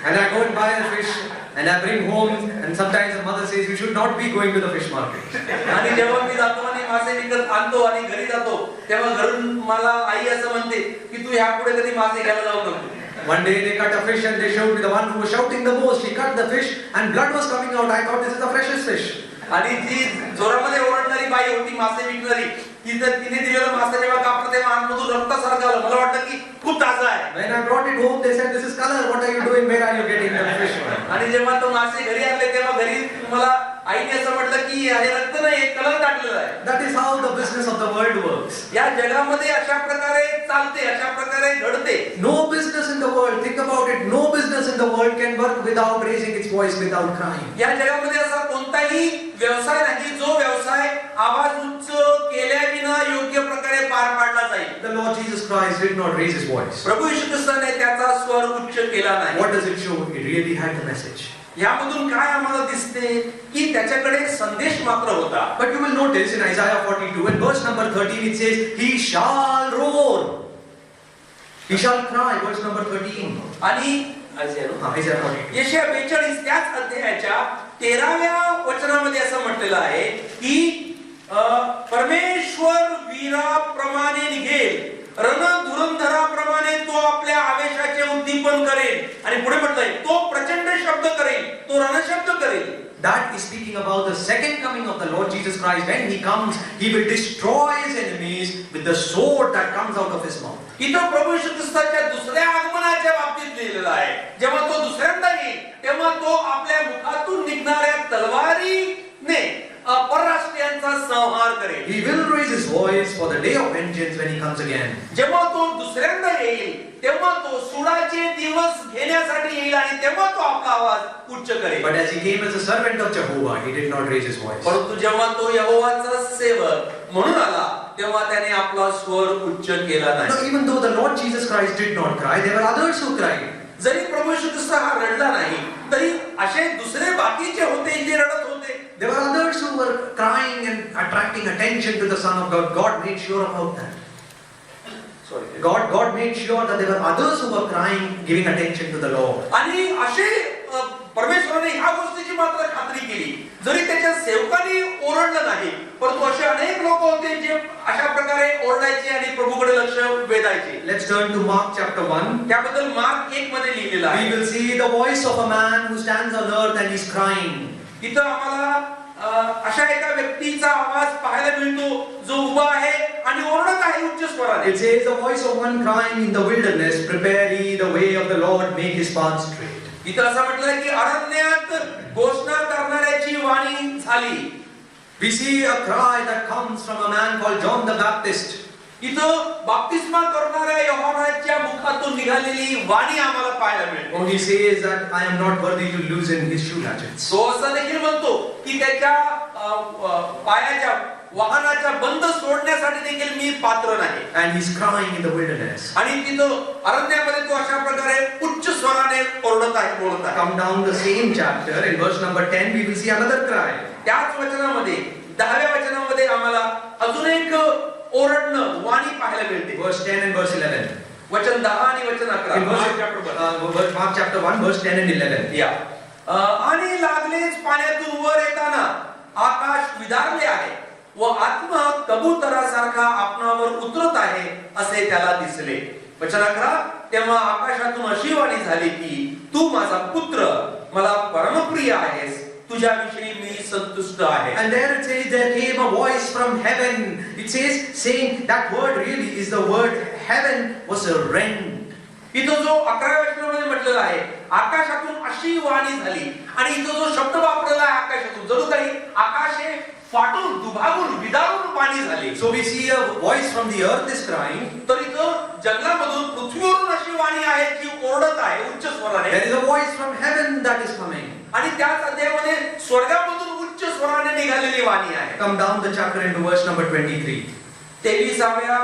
[SPEAKER 1] And I go and buy a fish and I bring home, and sometimes the mother says, "You should not be going to the fish market."
[SPEAKER 2] आणि जेव्हा मी जातो आणि मासे विकत आणतो आणि घरी जातो तेव्हा घरून मला आई असं म्हणते की तू ह्यापुढे कधी मासे घ्यायला जाऊ नको.
[SPEAKER 1] One day they cut a fish and they showed me the one who was shouting the most. He cut the fish and blood was coming out. I thought this is the freshest fish.
[SPEAKER 2] आणि जी जोरामध्ये ओरडणारी बाई होती मासे विकणारी, तिने दिलेलं मासे जेव्हा कापलं तेव्हा आतमधून रक्तासारखं आलं. मला वाटतं की खूप ताजा आहे.
[SPEAKER 1] When I brought it home, they said, "This is color. What are you doing? Where are you getting the fish from?"
[SPEAKER 2] आणि जेव्हा तो मासे घरी आणले तेव्हा घरी मला आईने असं म्हटलं की हे रक्त नाही, कलर टाकलेला आहे.
[SPEAKER 1] That is how the business of the world works.
[SPEAKER 2] या जगामध्ये अशा प्रकारे चालते, अशा प्रकारे घडते.
[SPEAKER 1] No business in the world, think about it, no business in the world can work without raising its voice, without crying.
[SPEAKER 2] या जगामध्ये असा कोणताही व्यवसाय नाही जो व्यवसाय आवाज उच्च केल्याविना योग्य प्रकारे पार पाडला जाईल.
[SPEAKER 1] The Lord Jesus Christ did not raise his voice.
[SPEAKER 2] प्रभू येशू ख्रिस्ताने त्याचा स्वर उच्च केला नाही.
[SPEAKER 1] What does it show? He really had the message.
[SPEAKER 2] यामधून काय आम्हाला दिसते की त्याच्याकडे संदेश मात्र होता.
[SPEAKER 1] But you will notice in Isaiah 42 and verse number 13 it says, "He shall roar. He shall cry," verse number 13.
[SPEAKER 2] आणि
[SPEAKER 1] Isaiah 42.
[SPEAKER 2] यशाया 42 त्याच अध्यायाच्या 13व्या वचनामध्ये असं म्हटलेलं आहे की परमेश्वर वीराप्रमाणे निघेल रणधुरंधराप्रमाणे तो आपल्या आवेशाचे उद्दीपन करेल. आणि पुढे म्हटलंय तो प्रचंड शब्द करेल, तो रणशब्द करेल.
[SPEAKER 1] That is speaking about the second coming of the Lord Jesus Christ. When he comes, he will destroy his enemies with the sword that comes out of his mouth.
[SPEAKER 2] इथं प्रभू येशू ख्रिस्ताच्या दुसऱ्या आगमनाच्या बाबतीत लिहिलेलं आहे. जेव्हा तो दुसऱ्यांदा येईल तेव्हा तो आपल्या मुखातून निघणाऱ्या तलवारीने परराष्ट्रीयांचा संहार करेल.
[SPEAKER 1] He will raise his voice for the day of vengeance when he comes again.
[SPEAKER 2] जेव्हा तो दुसऱ्यांदा येईल तेव्हा तो सुडाचे दिवस घेण्यासाठी येईल आणि तेव्हा तो आपला आवाज उच्च करेल.
[SPEAKER 1] But as he came as a servant of Jehovah, he did not raise his voice.
[SPEAKER 2] परंतु जेव्हा तो यहोवाचा सेवक म्हणून आला तेव्हा त्याने आपला स्वर उच्च केला
[SPEAKER 1] Now,
[SPEAKER 2] नाही.
[SPEAKER 1] even though the Lord Jesus Christ did not cry, there were others who cried.
[SPEAKER 2] जरी प्रभू येशू ख्रिस्त हा रडला नाही तरी असे दुसरे बाकीचे होते जे रडत होते.
[SPEAKER 1] There were others who were crying and attracting attention to the Son of God. God made sure about that. God made sure that there were others who were crying, giving attention to the Lord.
[SPEAKER 2] आणि असे परमेश्वराने ह्या गोष्टीची मात्र खात्री केली. जरी त्याच्या सेवकांनी ओरडलं नाही परंतु असे अनेक लोक होते जे अशा प्रकारे ओरडायचे आणि प्रभूकडे लक्ष वेधायचे.
[SPEAKER 1] Let's turn to Mark chapter 1.
[SPEAKER 2] त्याबद्दल मार्क 1 मध्ये लिहिलेलं
[SPEAKER 1] We
[SPEAKER 2] आहे.
[SPEAKER 1] will see the voice of a man who stands on earth and is crying.
[SPEAKER 2] इथं आम्हाला अशा एका व्यक्तीचा आवाज पाहायला मिळतो जो उभा आहे आणि ओरडत आहे उच्च स्वराने.
[SPEAKER 1] It says the voice of one crying in the wilderness, prepare ye the way of the Lord, make his paths straight.
[SPEAKER 2] इथं असं म्हटलंय की अरण्यात घोषणा करणाऱ्याची वाणी झाली.
[SPEAKER 1] We see a cry that comes from a man called John the Baptist.
[SPEAKER 2] इथं बाप्तिस्मा करणाऱ्या योहानाच्या मुखातून निघालेली वाणी आम्हाला पाहायला मिळते.
[SPEAKER 1] Oh, he says that I am not worthy to loosen his shoe latchets.
[SPEAKER 2] तो असं देखील म्हणतो की त्याच्या पायाच्या वाहनाच्या बंद सोडण्यासाठी देखील मी पात्र नाही.
[SPEAKER 1] And he's crying in the wilderness.
[SPEAKER 2] आणि तिथं अरण्यामध्ये तो अशा प्रकारे उच्च स्वराने ओरडत आहे, बोलत आहे.
[SPEAKER 1] Come down the same chapter in verse number 10 we will see another cry.
[SPEAKER 2] त्याच वचनामध्ये 10व्या वचनामध्ये आम्हाला अजून एक ओरडणं वाणी पाहायला मिळते.
[SPEAKER 1] Verse 10 and verse 11.
[SPEAKER 2] वचन 10 आणि वचन 11.
[SPEAKER 1] In Mark chapter 1 verse 10 and 11.
[SPEAKER 2] या आणि लागलेच पाण्यातून वर येताना आकाश विदारले आहे व आत्मा कबुतरासारखा आपणावर उतरत आहे असे त्याला दिसले. वचन 11. तेव्हा आकाशातून अशी वाणी झाली की तू माझा पुत्र मला परमप्रिय आहेस, तुझ्याविषयी मी संतुष्ट आहे.
[SPEAKER 1] And there it says there came a voice from heaven. It says saying that word really is the word heaven was rent.
[SPEAKER 2] इथं जो 11व्या वचनामध्ये म्हटलेला आहे आकाशातून अशी वाणी झाली आणि इथं जो शब्द वापरलेला आहे आकाशातून जणू काही आकाशे फाटून दुभागून विदारून पाणी झाले.
[SPEAKER 1] So we see a voice from the earth is crying.
[SPEAKER 2] तर इथं जंगलामधून पृथ्वीवरून अशी वाणी आहे जी ओरडत आहे उच्च स्वराने.
[SPEAKER 1] There is a voice from heaven that is coming.
[SPEAKER 2] आणि त्याच अध्यायामध्ये स्वर्गामधून उच्च स्वराने निघालेली वाणी आहे.
[SPEAKER 1] Come down the chapter into verse number 23.
[SPEAKER 2] 23व्या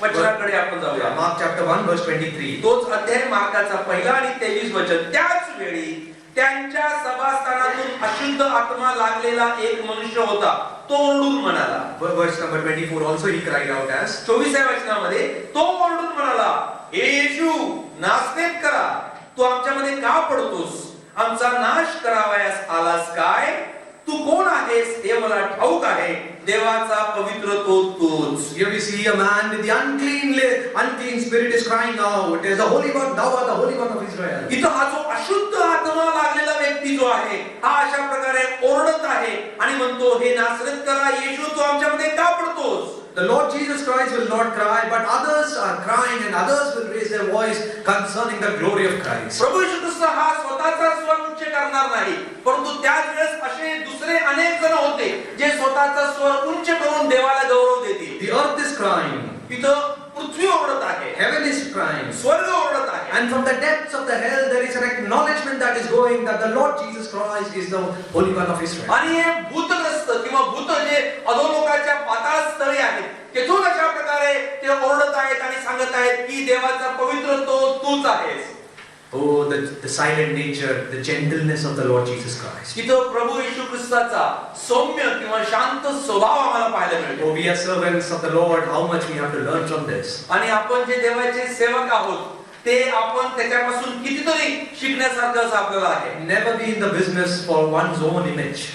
[SPEAKER 2] वचनाकडे आपण जाऊया.
[SPEAKER 1] Mark chapter 1 verse 23.
[SPEAKER 2] तोच अध्याय मार्काचा पहिला आणि 23 वचन. त्याच वेळी त्यांच्या सभास्थानातून अशुद्ध आत्मा लागलेला एक मनुष्य होता. तो ओरडून म्हणाला.
[SPEAKER 1] Verse number 24 also he cried out as.
[SPEAKER 2] 24व्या वचनामध्ये तो ओरडून म्हणाला, हे येशू नासरेत करा, तू आमच्यामध्ये का पडतोस? आमचा नाश करावयास आलास काय? तू कोण आहेस हे मला ठाऊक आहे, देवाचा पवित्र तोच.
[SPEAKER 1] Here we see a man with the unclean spirit is crying out. It is the Holy One, thou art the Holy One of Israel.
[SPEAKER 2] इथं हा जो अशुद्ध आत्मा लागलेला व्यक्ती जो आहे हा अशा प्रकारे ओरडत आहे आणि म्हणतो, हे नासरत करा येशू, तू आमच्यामध्ये का पडतोस?
[SPEAKER 1] The Lord Jesus Christ will not cry, but others are crying and others will raise their voice concerning the glory of Christ.
[SPEAKER 2] प्रभू येशू ख्रिस्त हा स्वतःचा स्वर उच्च करणार नाही, परंतु त्याच वेळेस असे दुसरे अनेक जण होते जे स्वतःचा स्वर उच्च करून देवाला गौरव देतील.
[SPEAKER 1] The earth is crying.
[SPEAKER 2] इथं पृथ्वी ओरडत आहे,
[SPEAKER 1] Heaven is crying.
[SPEAKER 2] स्वर्ग ओरडत आहे.
[SPEAKER 1] And from the depths of the hell there is an acknowledgement that is going that the Lord Jesus Christ is the Holy One of Israel.
[SPEAKER 2] आणि हे भूतग्रस्त किंवा भूत जे अधोलोकाच्या पाताळ स्थळी आहेत तेथून अशा प्रकारे ते ओरडत आहेत आणि सांगत आहेत की देवाचा पवित्र तूच आहेस.
[SPEAKER 1] Oh, the silent nature, the gentleness of the Lord Jesus Christ.
[SPEAKER 2] इथं प्रभू येशू ख्रिस्ताचा सौम्य किंवा शांत स्वभाव आम्हाला पाहायला मिळतो.
[SPEAKER 1] Oh, we are servants of the Lord. How much we have to learn from this.
[SPEAKER 2] आणि आपण जे देवाचे सेवक आहोत ते आपण त्याच्यापासून कितीतरी शिकण्यासारखं आपल्याला आहे.
[SPEAKER 1] Never be in the business for one's own image.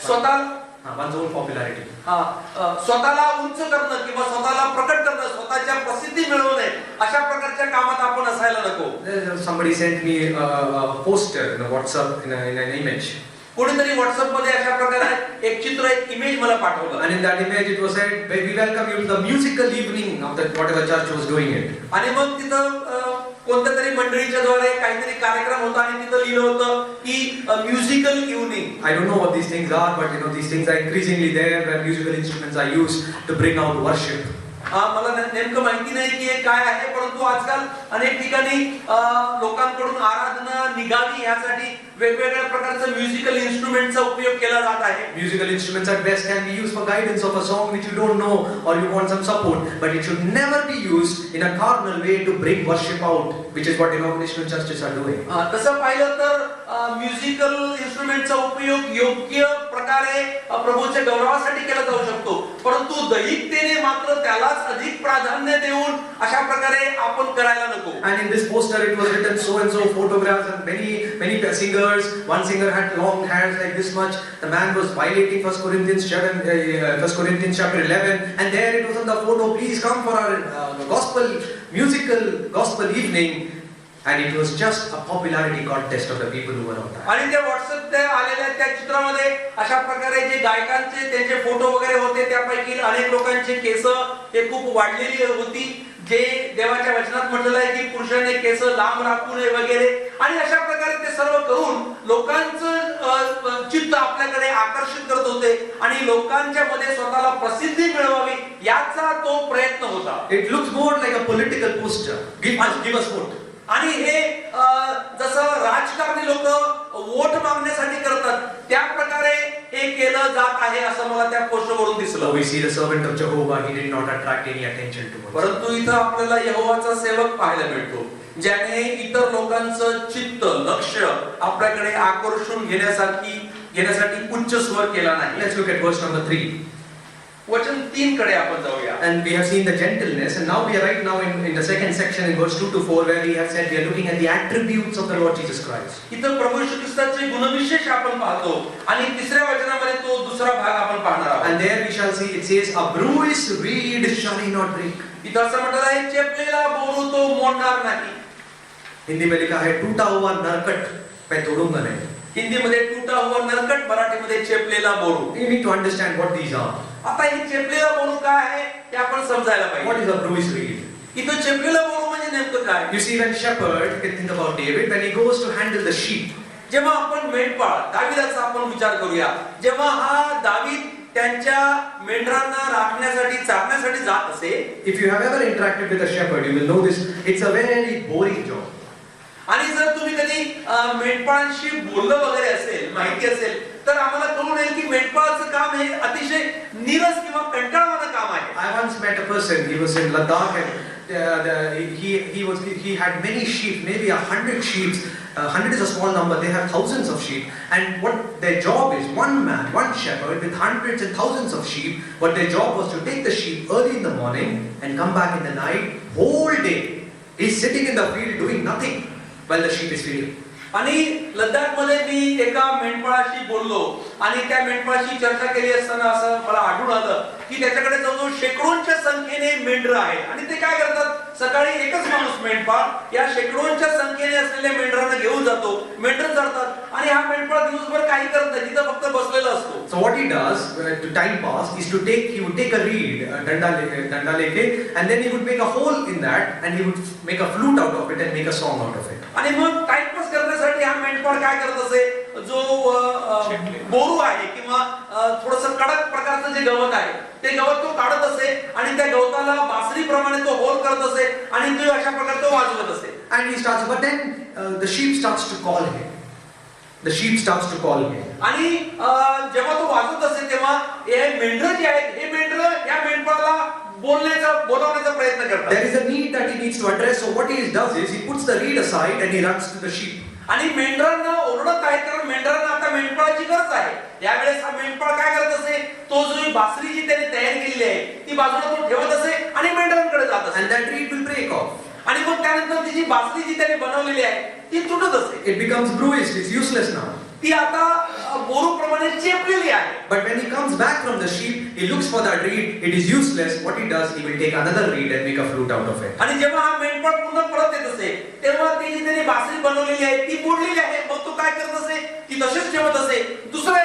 [SPEAKER 2] स्वतः
[SPEAKER 1] one's own popularity.
[SPEAKER 2] स्वतःला उंच करणं किंवा स्वतःला प्रकट करणं, स्वतःच्या प्रसिद्धी मिळवणे, अशा प्रकारच्या कामात आपण असायला नको.
[SPEAKER 1] Somebody sent me a poster in a WhatsApp in an image.
[SPEAKER 2] कोणीतरी व्हॉट्सअप मध्ये अशा प्रकारे एक चित्र, एक इमेज मला पाठवलं.
[SPEAKER 1] And in that image it was said, we welcome you to the musical evening of that whatever church was doing it.
[SPEAKER 2] आणि मग तिथं कोणत्या तरी मंडळीच्या द्वारे काहीतरी कार्यक्रम होता आणि तिथं लिहिलं होतं की musical evening.
[SPEAKER 1] I don't know what these things are, but these things are increasingly there where musical instruments are used to bring out worship.
[SPEAKER 2] मला नेमकं माहिती नाही की हे काय आहे, परंतु आजकाल अनेक ठिकाणी लोकांकडून आराधना निघावी यासाठी वेगवेगळ्या प्रकारचं म्युझिकल इन्स्ट्रुमेंटचा उपयोग केला जात आहे.
[SPEAKER 1] Musical instruments at best can be used for guidance of a song which you don't know or you want some support, but it should never be used in a carnal way to bring worship out, which is what denominational churches are doing.
[SPEAKER 2] तसं पाहिलं तर musical इन्स्ट्रुमेंटचा उपयोग योग्य प्रकारे प्रभूच्या गौरवासाठी केला जाऊ शकतो, परंतु दैहिकतेने मात्र त्यालाच अधिक प्राधान्य देऊन अशा प्रकारे आपण करायला नको.
[SPEAKER 1] And in this poster it was written so and so photographs and many singers. One singer had long hairs like this much. The man was violating 1 Corinthians chapter 11, and there it was on the photo, please come for our musical gospel evening. And it was just a popularity contest of the people who were on that.
[SPEAKER 2] आणि त्या WhatsApp त्या आलेल्या त्या चित्रामध्ये अशा प्रकारे जे गायकांचे त्यांचे फोटो वगैरे होते, त्यापैकी अनेक लोकांचे केस हे खूप वाढलेली होती, जे देवाच्या वचनात म्हटलेलं आहे की पुरुषाने केस लांब राखू नये वगैरे. आणि अशा प्रकारे ते सर्व करून लोकांचं चित्त आपल्याकडे आकर्षित करत होते आणि लोकांच्या मध्ये स्वतःला प्रसिद्धी मिळवावी याचा तो प्रयत्न होता.
[SPEAKER 1] It looks more like a political poster. Give us vote.
[SPEAKER 2] आणि हे जसं राजकारणी लोक वोट मागण्यासाठी करतात त्या प्रकारे हे केलं जात आहे असं मला त्या पोस्टवरून दिसलं.
[SPEAKER 1] We see the servant of Jehovah, he did not attract any attention to us.
[SPEAKER 2] परंतु इथं आपल्याला यहोवाचा सेवक पाहायला मिळतो, ज्याने इतर लोकांचं चित्त, लक्ष आपल्याकडे आकर्षून घेण्यासाठी उच्च स्वर केला नाही.
[SPEAKER 1] Let's look at verse number 3.
[SPEAKER 2] वचन 3 कडे आपण जाऊया.
[SPEAKER 1] And we have seen the gentleness, and now we are right now in the second section in verse 2 to 4 where we have said we are looking at the attributes of the Lord Jesus Christ.
[SPEAKER 2] इथं प्रभू येशू ख्रिस्ताचे गुणविशेष आपण पाहतो आणि तिसऱ्या वचनामध्ये तो दुसरा भाग आपण पाहणार आहोत.
[SPEAKER 1] And there we shall see it says a bruised reed shall he not break.
[SPEAKER 2] इथं असं म्हटलं आहे चेपलेला बोरू तो मोडणार नाही.
[SPEAKER 1] हिंदी में लिखा है टूटा हुआ नरकट मैं तोड़ूंगा नहीं.
[SPEAKER 2] हिंदीमध्ये टूटा हुआ नरकट, मराठीमध्ये चेपलेला बोरू.
[SPEAKER 1] You need to understand what these are.
[SPEAKER 2] आता हे चेपलेला बोरू काय आहे ते आपण समजायला
[SPEAKER 1] What
[SPEAKER 2] पाहिजे.
[SPEAKER 1] is a bruised reed?
[SPEAKER 2] इथं चेपलेला बोरू म्हणजे नेमकं काय?
[SPEAKER 1] You see, when shepherd, you can think about David, when he goes to handle the sheep.
[SPEAKER 2] जेव्हा आपण मेंढपाळ दावीदाचा आपण विचार करूया, जेव्हा हा दावीद त्यांच्या मेंढरांना राखण्यासाठी, चारण्यासाठी जात असे.
[SPEAKER 1] If you have ever interacted with a shepherd, you will know this. It's a very boring job.
[SPEAKER 2] आणि जर तुम्ही कधी मेंढपाळांशी बोललं वगैरे असेल, माहिती असेल, तर आम्हाला कळून येईल की मेंढपाळाचं काम हे अतिशय नीरस किंवा कंटाळवाणं काम आहे.
[SPEAKER 1] I once met a person. He was in Ladakh and he had many sheep, maybe 100 sheep. 100 is a small number. They have thousands of sheep, and what their job is, one man, one shepherd with hundreds and thousands of sheep. What their job was to take the sheep early in the morning and come back in the night. Whole day, he's sitting in the field doing nothing while the sheep is feeding.
[SPEAKER 2] आणि लद्दाख मध्ये मी एका मेंढपाळाशी बोललो आणि त्या मेंढपाळाशी चर्चा केली असताना असं मला आढळून आलं की त्याच्याकडे जवळजवळ शेकडोंच्या संख्येने मेंढर आहेत आणि ते काय करतात, सकाळी एकच माणूस मेंढपाळ या शेकडोंच्या संख्येने असलेल्या मेंढरांना घेऊन जातो, मेंढर चरतात आणि हा मेंढपाळ दिवसभर काही करत नाही, तिथं फक्त बसलेला असतो.
[SPEAKER 1] So what he does to time pass is he would take a reed, danda leke, and then he would make a hole in that and he would make a flute out of it and make a song out of it.
[SPEAKER 2] आणि मग timepass करण्यासाठी हा मेंढपाळ काय करत असे, जो बोरू आहे किंवा थोडस कडक प्रकारचं जे गवत आहे ते गवत तो काढत असे आणि त्या गवताला बासरीप्रमाणे तो होल करत असे आणि तो अशा प्रकारे तो वाजवत असे.
[SPEAKER 1] And he starts, but then the sheep starts to call him. The sheep starts to call him.
[SPEAKER 2] आणि जेव्हा तो वाजवत असे तेव्हा हे मेंढर जे आहेत हे मेंढर या मेंढपाळाला बोलवण्याचा प्रयत्न करतात.
[SPEAKER 1] There is a need that he needs to address. So what he does is he puts the reed aside and he runs to the sheep.
[SPEAKER 2] आणि मेंढरांना ओरडत आहेत कारण मेंढरांना आता मेंढपाळाची गरज आहे. यावेळेस हा मेंढपाळ काय करत असे, तो जो बासरी जी त्याने तयार केलेली आहे ती बाजूला तो ठेवत असे आणि मेंढरांकडे जात असे.
[SPEAKER 1] And that reed will break off.
[SPEAKER 2] आणि मग त्यानंतर ती जी बासरी जी त्याने बनवलेली आहे ती तुटत असते.
[SPEAKER 1] It becomes bruised. It's useless now.
[SPEAKER 2] ती आता बोरूप्रमाणे चेपलेली आहे.
[SPEAKER 1] But when he comes back from the sheep, he looks for that reed. It is useless. What he does, he will take another reed and make a flute out of it.
[SPEAKER 2] आणि जेव्हा हा मेंढपाळ पुन्हा परत येत असे तेव्हा ती जी त्याने बासरी बनवलेली आहे ती मोडलेली आहे. मग तो काय करत असे, ती तशीच ठेवत असे. दुसरा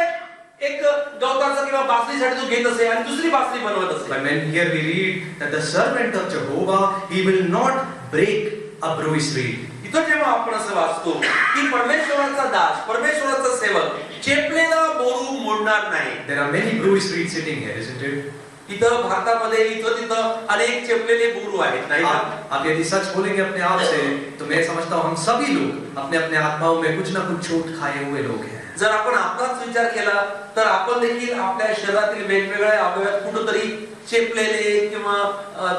[SPEAKER 2] एक गवताचा किंवा बासरीसाठी तो घेत असे आणि दुसरी बासरी बनवत असे.
[SPEAKER 1] But when here we read that the servant of Jehovah, he will not break a bruised reed.
[SPEAKER 2] इथं जेव्हा आपण असं वाचतो की परमेश्वराचा दास, परमेश्वराचा सेवक चेपलेला बोरू मोडणार नाही.
[SPEAKER 1] There are many bruised reeds sitting here, isn't it?
[SPEAKER 2] इथं भारतामध्ये इथं तिथं अनेक चेपलेले बोरू आहेत, नाही का?
[SPEAKER 1] आप यदि सच बोलेंगे अपने आप से तो मैं समझता हूँ हम सभी लोग अपने अपने आत्माओं में कुछ ना कुछ चोट खाए हुए लोग हैं.
[SPEAKER 2] जर आपण आपलाच विचार केला तर आपण देखील आपल्या शरीरातील वेगवेगळ्या अवयवात कुठेतरी चेपलेले किंवा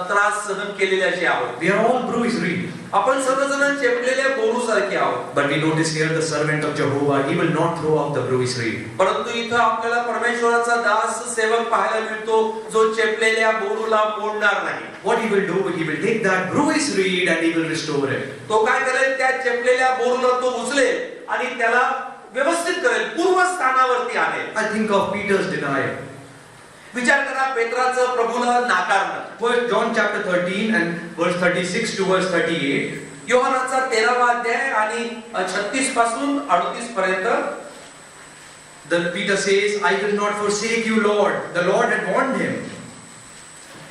[SPEAKER 2] त्रास सहन केलेले असे आहोत.
[SPEAKER 1] We are all bruised reed.
[SPEAKER 2] आपण सर्वजण चेपलेल्या बोरू सारखे आहोत.
[SPEAKER 1] But we notice here the servant of Jehovah, he will not throw out the bruised reed.
[SPEAKER 2] परंतु इथं आपल्याला परमेश्वराचा दास सेवक पाहायला मिळतो जो चेपलेल्या बोरूला मोडणार नाही.
[SPEAKER 1] What he will do, he will take that bruised reed and he will restore it.
[SPEAKER 2] तो काय करेल, त्या चेपलेल्या बोरूला तो उचलेल आणि त्याला व्यवस्थित करेल, पूर्वस्थानावरती आणेल.
[SPEAKER 1] I think of Peter's denial.
[SPEAKER 2] विचार करा पेत्राचं प्रभूला नाकारणं.
[SPEAKER 1] John chapter 13 and verse 36 to verse 38.
[SPEAKER 2] योहानाचा 13वा अध्याय आणि 36 पासून 38 पर्यंत.
[SPEAKER 1] Then Peter says, I will not forsake you, Lord. The Lord had warned him.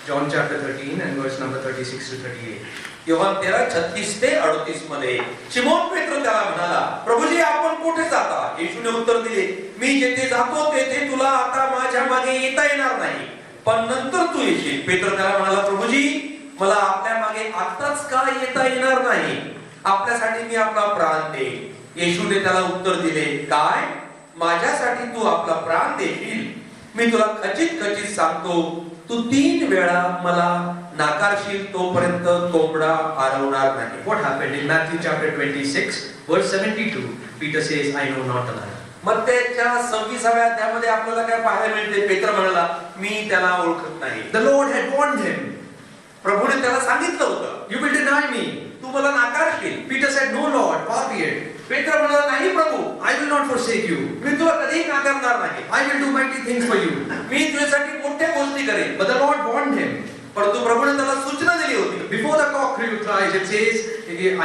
[SPEAKER 1] John chapter 13 and verse number 36 to 38.
[SPEAKER 2] Yohan 13:36 ते 38 मध्ये शिमोन पेत्र त्याला म्हणाला, प्रभूजी आपण कुठे जाता? येशूने उत्तर दिले, मी जेथे जातो तेथे तुला आता माझ्या मागे येता येणार नाही, पण नंतर तू येशील. पेत्र त्याला म्हणाला, प्रभूजी मला आपल्या मागे आताच का येता येणार नाही? आपल्यासाठी मी आपला प्राण देईन. येशूने त्याला उत्तर दिले, काय माझ्यासाठी तू आपला प्राण देशील? मी तुला खचित खचित सांगतो, तू 3 वेळा मला नाकारशील तोपर्यंत कोंबडा हरवणार नाही.
[SPEAKER 1] What happened in Matthew chapter 26 verse 72? Peter says, I know not a man.
[SPEAKER 2] मत्तेच्या 26व्या अध्यायामध्ये आपल्याला काय पाहायला मिळते? पेत्र म्हणाला, मी त्याला ओळखत नाही.
[SPEAKER 1] The Lord had warned him.
[SPEAKER 2] प्रभूने त्याला सांगितलं होतं,
[SPEAKER 1] You will deny me.
[SPEAKER 2] तू मला नाकारशील.
[SPEAKER 1] Peter said, No Lord, far be it.
[SPEAKER 2] पेत्र म्हणाला, नाही प्रभू,
[SPEAKER 1] I will not forsake you.
[SPEAKER 2] मी तुला कधीही नाकारणार नाही.
[SPEAKER 1] I will do mighty things for you.
[SPEAKER 2] मी तुझ्यासाठी मोठ्या गोष्टी करेन.
[SPEAKER 1] But the Lord warned him.
[SPEAKER 2] परंतु प्रभूने त्याला सूचना दिली होती.
[SPEAKER 1] Before the cock cries, it says,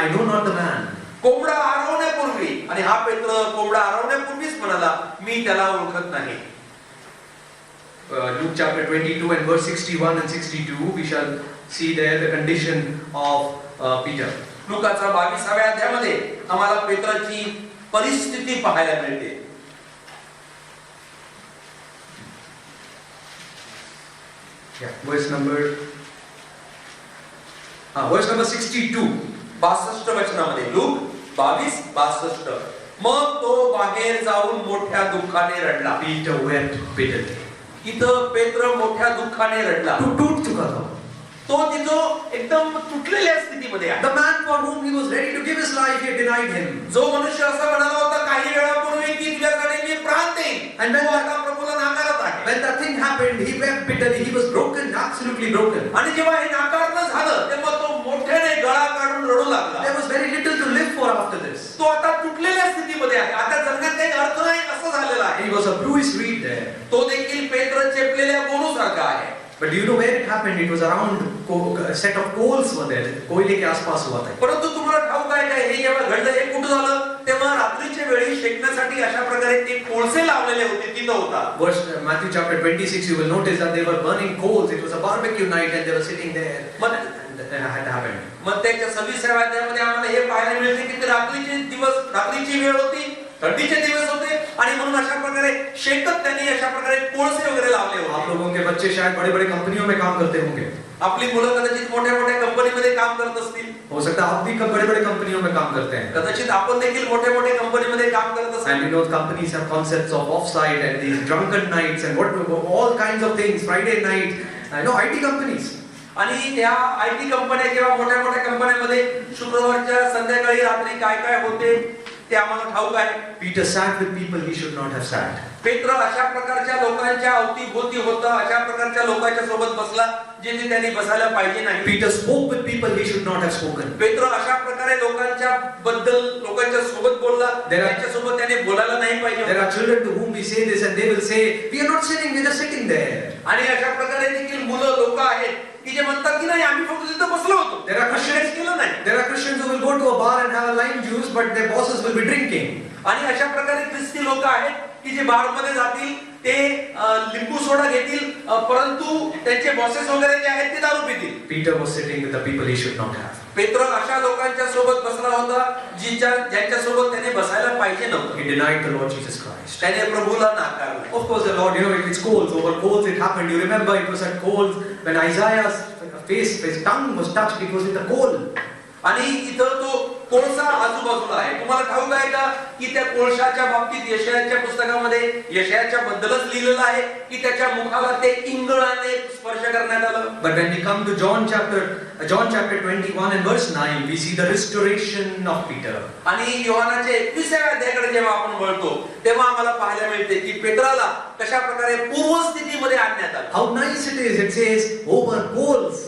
[SPEAKER 1] I know not the man.
[SPEAKER 2] कोंबडा हरवण्यापूर्वी, आणि हा पेत्र कोंबडा हरवण्यापूर्वीच म्हणाला, मी त्याला ओळखत नाही.
[SPEAKER 1] Luke chapter 22 and verse 61 and 62, we shall see there the condition of Peter.
[SPEAKER 2] लुकाचा 22व्या अध्यायामध्ये आम्हाला पेत्राची परिस्थिती पाहायला मिळते.
[SPEAKER 1] Verse number 62.
[SPEAKER 2] 62 वचनामध्ये लूक 22:62. मग तो बाहेर जाऊन मोठ्या दुःखाने रडला.
[SPEAKER 1] Peter wept bitterly.
[SPEAKER 2] इथं पेत्र मोठ्या दुःखाने रडला.
[SPEAKER 1] टूट चुका था.
[SPEAKER 2] तो तिथं एकदम तुटलेल्या स्थितीमध्ये आहे.
[SPEAKER 1] The man for whom he was ready to give his life, he had denied him.
[SPEAKER 2] जो मनुष्य असा म्हणाला होता काही वेळापूर्वी की तुझ्यासाठी मी प्राण देईन,
[SPEAKER 1] And when
[SPEAKER 2] तो आता प्रभूला नाकारत आहे.
[SPEAKER 1] When that thing happened, he wept bitterly. He was broken, absolutely broken.
[SPEAKER 2] आणि जेव्हा हे नाकारणं झालं तेव्हा तो मोठ्याने गळा काढून रडू लागला.
[SPEAKER 1] There was very little to live for after this.
[SPEAKER 2] तो आता तुटलेल्या स्थितीमध्ये आहे. आता जगण्यात काही अर्थ नाही असं झालेलं आहे.
[SPEAKER 1] He was a bruised reed there.
[SPEAKER 2] तो देखील पेत्र चेपलेल्या बोरूसारखा आहे.
[SPEAKER 1] But do you know where it happened? It was around a set of coals were there. कोयले के आसपास हुआ था.
[SPEAKER 2] परंतु तुम्हाला ठाऊक आहे काय, हे जेव्हा घडलं हे कुठं झालं? तेव्हा रात्रीच्या वेळी शेकण्यासाठी अशा प्रकारे ते कोळसे लावलेले होते तिथं होता.
[SPEAKER 1] Verse Matthew chapter 26, you will notice that they were burning coals. It was a barbecue night and they were sitting there. And that had happened.
[SPEAKER 2] मग त्याच्या 26व्या अध्यायामध्ये आम्हाला हे पाहायला मिळते की ते रात्रीची वेळ होती, थंडीचे दिवस होते आणि म्हणून अशा प्रकारे शेकत त्यांनी अशा प्रकारे कोळसे वगैरे लावले
[SPEAKER 1] आप
[SPEAKER 2] होते.
[SPEAKER 1] लोगों के बच्चे शायद बड़े-बड़े कंपनियों में काम करते होंगे.
[SPEAKER 2] आपली मुलं कदाचित मोठ्या कंपनीमध्ये काम करत असतील.
[SPEAKER 1] हो सकता है आप भी बड़े-बड़े कंपनियों में काम करते हैं.
[SPEAKER 2] कदाचित आपण देखील मोठ्या कंपनीमध्ये काम करत
[SPEAKER 1] And
[SPEAKER 2] असतील.
[SPEAKER 1] you know companies have concepts of offsite and these drunken nights and all kinds of things. Friday night, I know IT companies.
[SPEAKER 2] आणि या IT कंपन्या किंवा मोठ्या कंपन्यांमध्ये शुक्रवारच्या संध्याकाळी रात्री काय होते ते आम्हाला ठाऊक आहे.
[SPEAKER 1] Peter sat with people he should not have sat.
[SPEAKER 2] पेत्र अशा प्रकारच्या लोकांच्या अवतीभोवती होता, अशा प्रकारच्या लोकांच्या सोबत बसला जिथे त्यांनी बसायला पाहिजे नाही.
[SPEAKER 1] Peter spoke with people he should not have spoken.
[SPEAKER 2] पेत्र अशा प्रकारे लोकांच्या सोबत बोलला, त्यांच्या सोबत त्याने बोलायला नाही पाहिजे.
[SPEAKER 1] There are children to whom we say this and they will say, we are not sinning, we are just sitting there.
[SPEAKER 2] आणि अशा प्रकारे देखील मुलं लोक आहेत की जे म्हणतात की नाही आम्ही फक्त तिथं बसलो होतो,
[SPEAKER 1] There are Christians
[SPEAKER 2] केलं नाही.
[SPEAKER 1] There are Christians who will go to a bar and have a lime juice, but their bosses will be drinking.
[SPEAKER 2] आणि अशा प्रकारे ख्रिस्ती लोक आहेत की जे बार मध्ये जातील, ते लिंबू सोडा घेतील, परंतु त्यांचे बॉसेस वगैरे जे आहेत ते दारू पितील.
[SPEAKER 1] Peter was sitting with the people he should not have.
[SPEAKER 2] पेत्र अशा लोकांच्या सोबत बसला होता ज्यांच्या सोबत त्याने बसायला पाहिजे नव्हतं.
[SPEAKER 1] He denied the Lord Jesus Christ.
[SPEAKER 2] त्याने प्रभूला नाकारलं.
[SPEAKER 1] Of course, the Lord, it's coals. Over coals it happened. You remember it was at coals when Isaiah's his tongue was touched. It was with a coal.
[SPEAKER 2] आणि इथं तो कोळसा आजूबाजूला आहे. तुम्हाला ठाऊक आहे का की त्या कोळशाच्या बाबतीत यशायाच्या पुस्तकामध्ये यशायाच्या बद्दलच लिहिलेलं आहे की त्याच्या मुखाला ते इंगळाने स्पर्श करण्यात आलं.
[SPEAKER 1] But when we come to John chapter 21 and verse 9, we see the restoration of Peter.
[SPEAKER 2] आणि योहानाच्या 21व्या अध्यायाकडे जेव्हा आपण वळतो तेव्हा आम्हाला पाहायला मिळते की पेत्राला कशा प्रकारे पूर्वस्थितीमध्ये आणण्यात आलं.
[SPEAKER 1] How nice it is! It says over coals.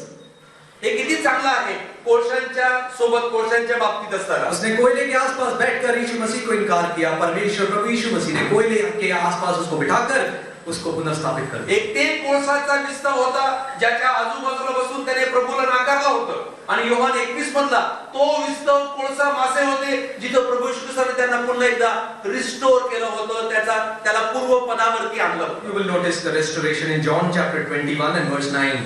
[SPEAKER 2] हे किती चांगलं आहे कोळशांच्या सोबत कोळशांच्या बाबतीत असताना.
[SPEAKER 1] उसने कोयले के आसपास बैठकर यीशु मसीह को इनकार किया. परमेश्वर प्रभु यीशु मसीह ने कोयले के आसपास उसको बिठाकर उसको पुनर्स्थापित कर दिया.
[SPEAKER 2] एक ते कोळसाचा विस्तव होता ज्याच्या आजूबाजूला बसून त्याने प्रभूला नाकारलं होतं. आणि योहान 21 मधला तो विस्तव कोळसा मासे होते जिथं प्रभू येशू ख्रिस्ताने त्यांना पुन्हा एकदा रिस्टोर केलं होतं, त्याला पूर्व पदावरती आणलं.
[SPEAKER 1] You will notice the restoration in John chapter 21 and verse 9.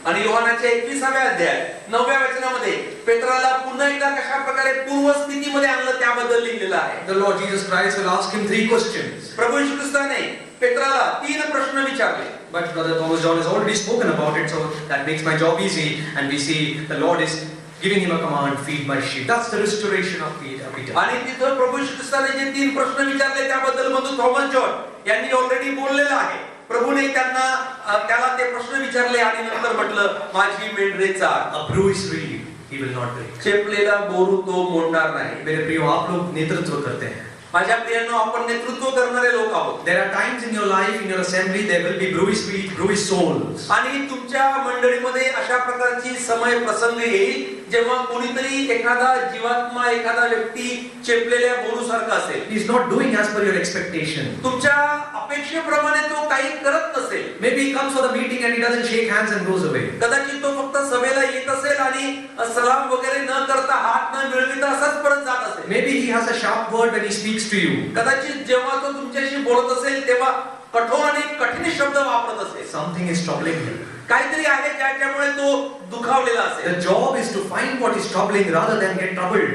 [SPEAKER 2] आणि योहानाच्या 21व्या अध्याय 9व्या वचनामध्ये पेत्राला पुन्हा एकदा कशा प्रकारे पूर्व स्थितीमध्ये आणलं त्याबद्दल लिहिलेलं आहे.
[SPEAKER 1] The Lord Jesus Christ will ask him 3 questions.
[SPEAKER 2] प्रभू येशू ख्रिस्ताने पेत्राला 3 प्रश्न विचारले.
[SPEAKER 1] But Brother Thomas John has already spoken about it, so that makes my job easy. And we see the Lord is giving him a command, feed my sheep. That's the restoration of Peter.
[SPEAKER 2] आणि तिथं प्रभू येशू ख्रिस्ताने जे 3 प्रश्न विचारले त्याबद्दल बंधू Thomas John यांनी already बोललेलं आहे. प्रभूने त्याला ते प्रश्न विचारले आणि नंतर म्हटलं माझी मेंढरे चार.
[SPEAKER 1] A bruised reed he will not break.
[SPEAKER 2] चेपलेला बोरू तो मोडणार नाही.
[SPEAKER 1] मेरे प्रियो, आप लोग नेतृत्व करते हैं.
[SPEAKER 2] माझ्या प्रियांनो, आपण नेतृत्व करणारे लोक आहोत.
[SPEAKER 1] There are times in your life, in your assembly, there will be bruised feet, bruised souls.
[SPEAKER 2] आणि तुमच्या मंडळीमध्ये अशा प्रकारची समय प्रसंग येईल जेव्हा कोणीतरी एखादा जीवात्मा एखादा व्यक्ती चेपलेल्या बोरूसारखा असेल.
[SPEAKER 1] He is not doing as per your expectation.
[SPEAKER 2] तुमच्या अपेक्षेप्रमाणे तो काही करत नसेल.
[SPEAKER 1] Maybe he comes for the meeting and he doesn't shake hands and goes away.
[SPEAKER 2] कदाचित तो फक्त सभेला येत असेल आणि सलाम वगैरे न करता हात न मिळविता असाच परत जात असेल.
[SPEAKER 1] Maybe he has a sharp word when he speaks to you.
[SPEAKER 2] कदाचित जेव्हा तो तुमच्याशी बोलत असेल तेव्हा कठोर आणि कठीण शब्द वापरत असेल.
[SPEAKER 1] Something is troubling him.
[SPEAKER 2] काहीतरी आहे ज्याच्यामुळे तो दुखावलेला असेल.
[SPEAKER 1] The job is to find what is troubling rather than get troubled.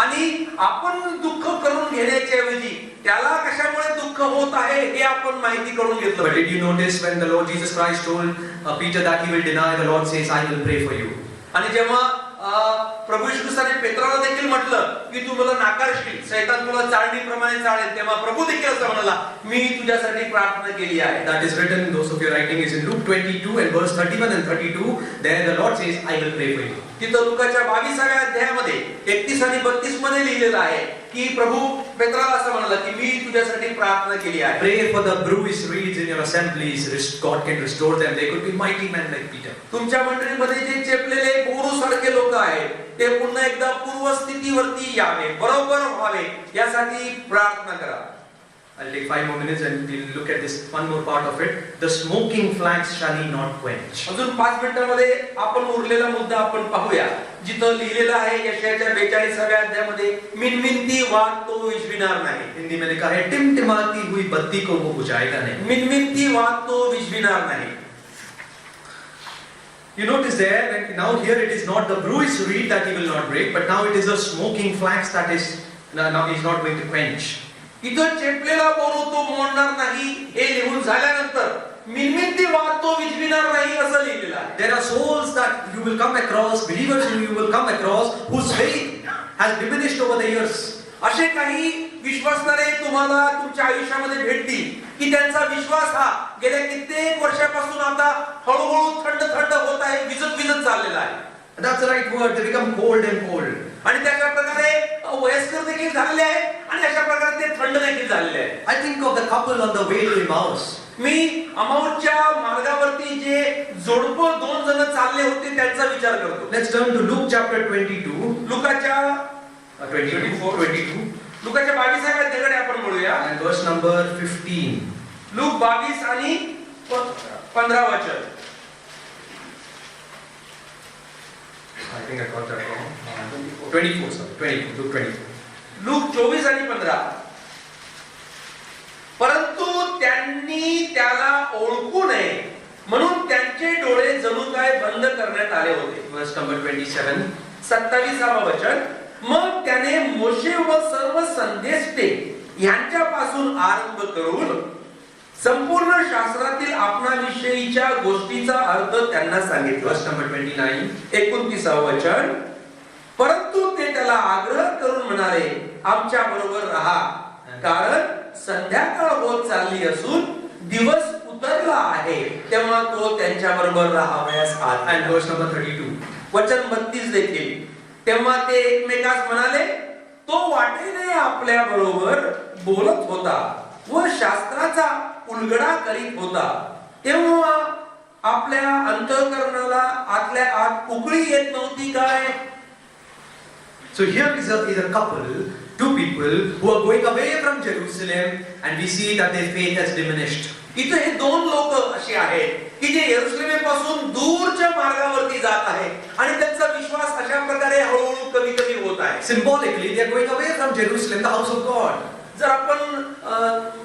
[SPEAKER 2] आणि आपण दुःख करून घेण्याच्या ऐवजी त्याला कशामुळे दुःख होत आहे हे आपण माहिती करून घेतलं.
[SPEAKER 1] But did you notice when the Lord Jesus Christ told Peter that he will deny, the Lord says, I will pray for you.
[SPEAKER 2] आणि जेव्हा प्रभू येशू ख्रिस्ताने पेत्राला देखील म्हटलं की तू मला नाकारशील, शैतान तुला चाळणीप्रमाणे चाळेल, तेव्हा प्रभू देखील असं म्हणाला मी तुझ्यासाठी प्रार्थना केली आहे.
[SPEAKER 1] That is written, those of you writing is in Luke 22 and verse 31 and 32. There the Lord says, I will pray for you.
[SPEAKER 2] तिथं लुकाच्या 22व्या अध्यायामध्ये 31 आणि 32 मध्ये लिहिलेलं आहे की प्रभू पेत्राला असं म्हणाला की मी तुझ्यासाठी प्रार्थना केली आहे.
[SPEAKER 1] Pray for the bruised reeds in your assemblies. God can restore them. They could be mighty men like Peter.
[SPEAKER 2] तुमच्या मंडळीमध्ये जे चेपलेले बोरूसारखे लोक आहेत ते पुन्हा एकदा पूर्व स्थितीवरती यावे, बरोबर व्हावे यासाठी प्रार्थना करा.
[SPEAKER 1] I'll take 5 more minutes and we'll look at this one more part of it. The smoking flax shall he not quench.
[SPEAKER 2] अजून 5 मिनिटांमध्ये आपण उरलेला मुद्दा आपण पाहूया. जिथं लिहिलेलं आहे यशायाच्या 42व्या अध्यायामध्ये मिनमिनती वात तो विझविणार नाही.
[SPEAKER 1] हिंदी में लिखा है टिमटिमाती हुई बत्ती को वो बुझाएगा नहीं.
[SPEAKER 2] मिनमिनती वात तो विझविणार नाही.
[SPEAKER 1] You notice there, now here it is not the bruised reed that he will not break, but now it is a smoking flax that is now he's not going to quench.
[SPEAKER 2] इथं चेपलेला बोरू तो मोडणार नाही हे लिहून झाल्यानंतर मिनमिनती वात तो विझविणार नाही असं लिहिलेलं आहे.
[SPEAKER 1] There are souls that you will come across, believers who you will come across, whose faith has diminished over the years.
[SPEAKER 2] असे काही विश्वासणारे तुम्हाला तुमच्या आयुष्यामध्ये भेटतील की त्यांचा विश्वास हा गेल्या कित्येक वर्षापासून आता हळूहळू थंड होत आहे, विजत चाललेला आहे.
[SPEAKER 1] That's the right word. They become cold and cold.
[SPEAKER 2] आणि त्याच्या प्रकारे वयस्कर देखील झालेले आहेत आणि अशा प्रकारे ते थंड देखील झालेले आहे.
[SPEAKER 1] I think of the couple on the way to Emmaus.
[SPEAKER 2] मी अमाऊसच्या मार्गावरती जे जोडपं दोन जण चालले होते त्यांचा विचार करतो.
[SPEAKER 1] Let's turn to Luke chapter 22.
[SPEAKER 2] लुकाच्या
[SPEAKER 1] 22.
[SPEAKER 2] लुकाच्या 22व्या अध्यायाकडे आपण बोलूया.
[SPEAKER 1] And verse number 15.
[SPEAKER 2] लूक 22 आणि 15 वचन.
[SPEAKER 1] I think I got that wrong. 24, sorry. 24. Luke 24.
[SPEAKER 2] Look 24 आणि 15. परंतु त्यांनी त्याला ओळखू नये म्हणून त्यांचे डोळे जणू काय बंद करण्यात आले होते.
[SPEAKER 1] Verse number 27.
[SPEAKER 2] 27वा वचन. मग त्याने मोशे व सर्व संदेष्टे यांच्यापासून आरंभ करून संपूर्ण शास्त्रातील आपणाविषयीच्या गोष्टीचा अर्थ त्यांना सांगितला.
[SPEAKER 1] Verse number 29.
[SPEAKER 2] 29वा वचन. परंतु ते त्याला आग्रह करून म्हणाले, आमच्या बरोबर राहा, कारण संध्याकाळ होत चालली असून दिवस उतरला आहे. तेव्हा तो त्यांच्या बरोबर राहावयास आला.
[SPEAKER 1] And verse number 32.
[SPEAKER 2] वचन 32 देखील. तेव्हा ते एकमेकास म्हणाले, तो वाटेने आपल्या बरोबर बोलत होता व शास्त्राचा उलगडा करीत होता. तेव्हा आपल्या अंतःकरणाला आतल्या आत उकळी येत नव्हती काय?
[SPEAKER 1] So here is a couple, two people who are going away from Jerusalem, and we see that their faith has diminished.
[SPEAKER 2] इथे हे दोन लोक असे आहेत की जे यरुशलेमेपासून दूरच्या मार्गावरती जात आहेत आणि त्यांचा विश्वास अशा प्रकारे हळूहळू कमी कमी होत आहे.
[SPEAKER 1] Symbolically, they are going away from Jerusalem, the house of God.
[SPEAKER 2] जर आपण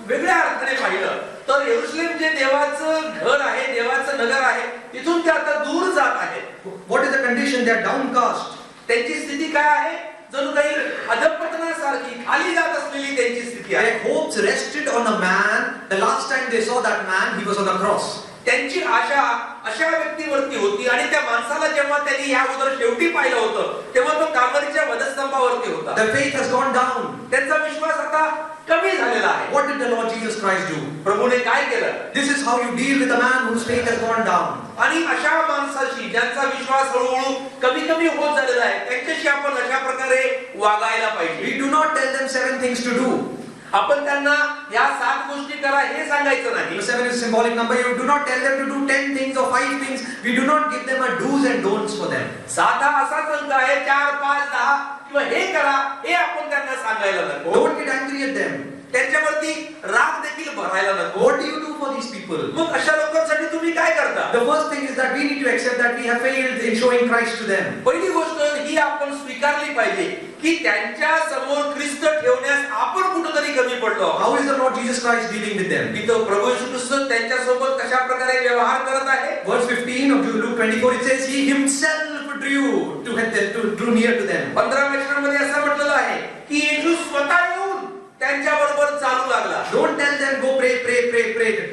[SPEAKER 2] वेगळ्या अर्थाने पाहिलं तर यरुशलेम जे देवाचं घर आहे, देवाचं नगर आहे, तिथून ते आता दूर जात आहेत.
[SPEAKER 1] What is the condition? They are downcast.
[SPEAKER 2] त्यांची स्थिती काय आहे? जणू काही अधपतनासारखी खाली जात असलेली त्यांची स्थिती आहे.
[SPEAKER 1] Their hopes rested on a man. The last time they saw that man, he was on a cross.
[SPEAKER 2] त्यांची आशा अशा व्यक्तीवरती होती आणि त्या माणसाला जेव्हा त्यांनी या अगोदर शेवटी पाहिलं होतं तेव्हा तो काल्वरीच्या वधस्तंभावरती होता.
[SPEAKER 1] The faith has gone down.
[SPEAKER 2] त्यांचा विश्वास आता कमी झालेला आहे.
[SPEAKER 1] What did the Lord Jesus Christ do?
[SPEAKER 2] प्रभूने काय केलं?
[SPEAKER 1] This is how you deal with a man whose faith has gone down.
[SPEAKER 2] आणि अशा माणसाशी ज्यांचा विश्वास हळूहळू कमी कमी होत झालेला आहे त्यांच्याशी आपण अशा प्रकारे वागायला पाहिजे.
[SPEAKER 1] We do not tell them 7 things to do.
[SPEAKER 2] आपण त्यांना या 7 गोष्टी करा हे सांगायचं नाही.
[SPEAKER 1] 7 is a symbolic number. You do not tell them to do 10 things or 5 things. We do not give them a do's and don'ts for them.
[SPEAKER 2] 7 हा असाच अंक आहे. 4, 5, 10 किंवा हे करा हे आपण त्यांना सांगायला नको.
[SPEAKER 1] Don't get angry at them.
[SPEAKER 2] त्यांच्यावरती राग देखील भरायला नको.
[SPEAKER 1] What do you do for these people?
[SPEAKER 2] मग अशा लोकांसाठी तुम्ही काय करता?
[SPEAKER 1] The first thing is that we need to accept that we have failed in showing Christ to them.
[SPEAKER 2] पहिली गोष्ट ही आपण स्वीकारली पाहिजे की त्यांच्या समोर ख्रिस्त ठेवण्यास आपण कुठेतरी कमी पडलो.
[SPEAKER 1] How is the Lord Jesus Christ dealing with them?
[SPEAKER 2] इथं प्रभू येशू ख्रिस्त त्यांच्या सोबत कशा प्रकारे व्यवहार करत आहे?
[SPEAKER 1] Verse 15 of Luke 24, it says he himself drew near to them.
[SPEAKER 2] 15 वचनामध्ये असं म्हटलेलं आहे की येशू स्वतः येऊन त्यांच्या बरोबर चालू लागला.
[SPEAKER 1] Don't tell them go pray.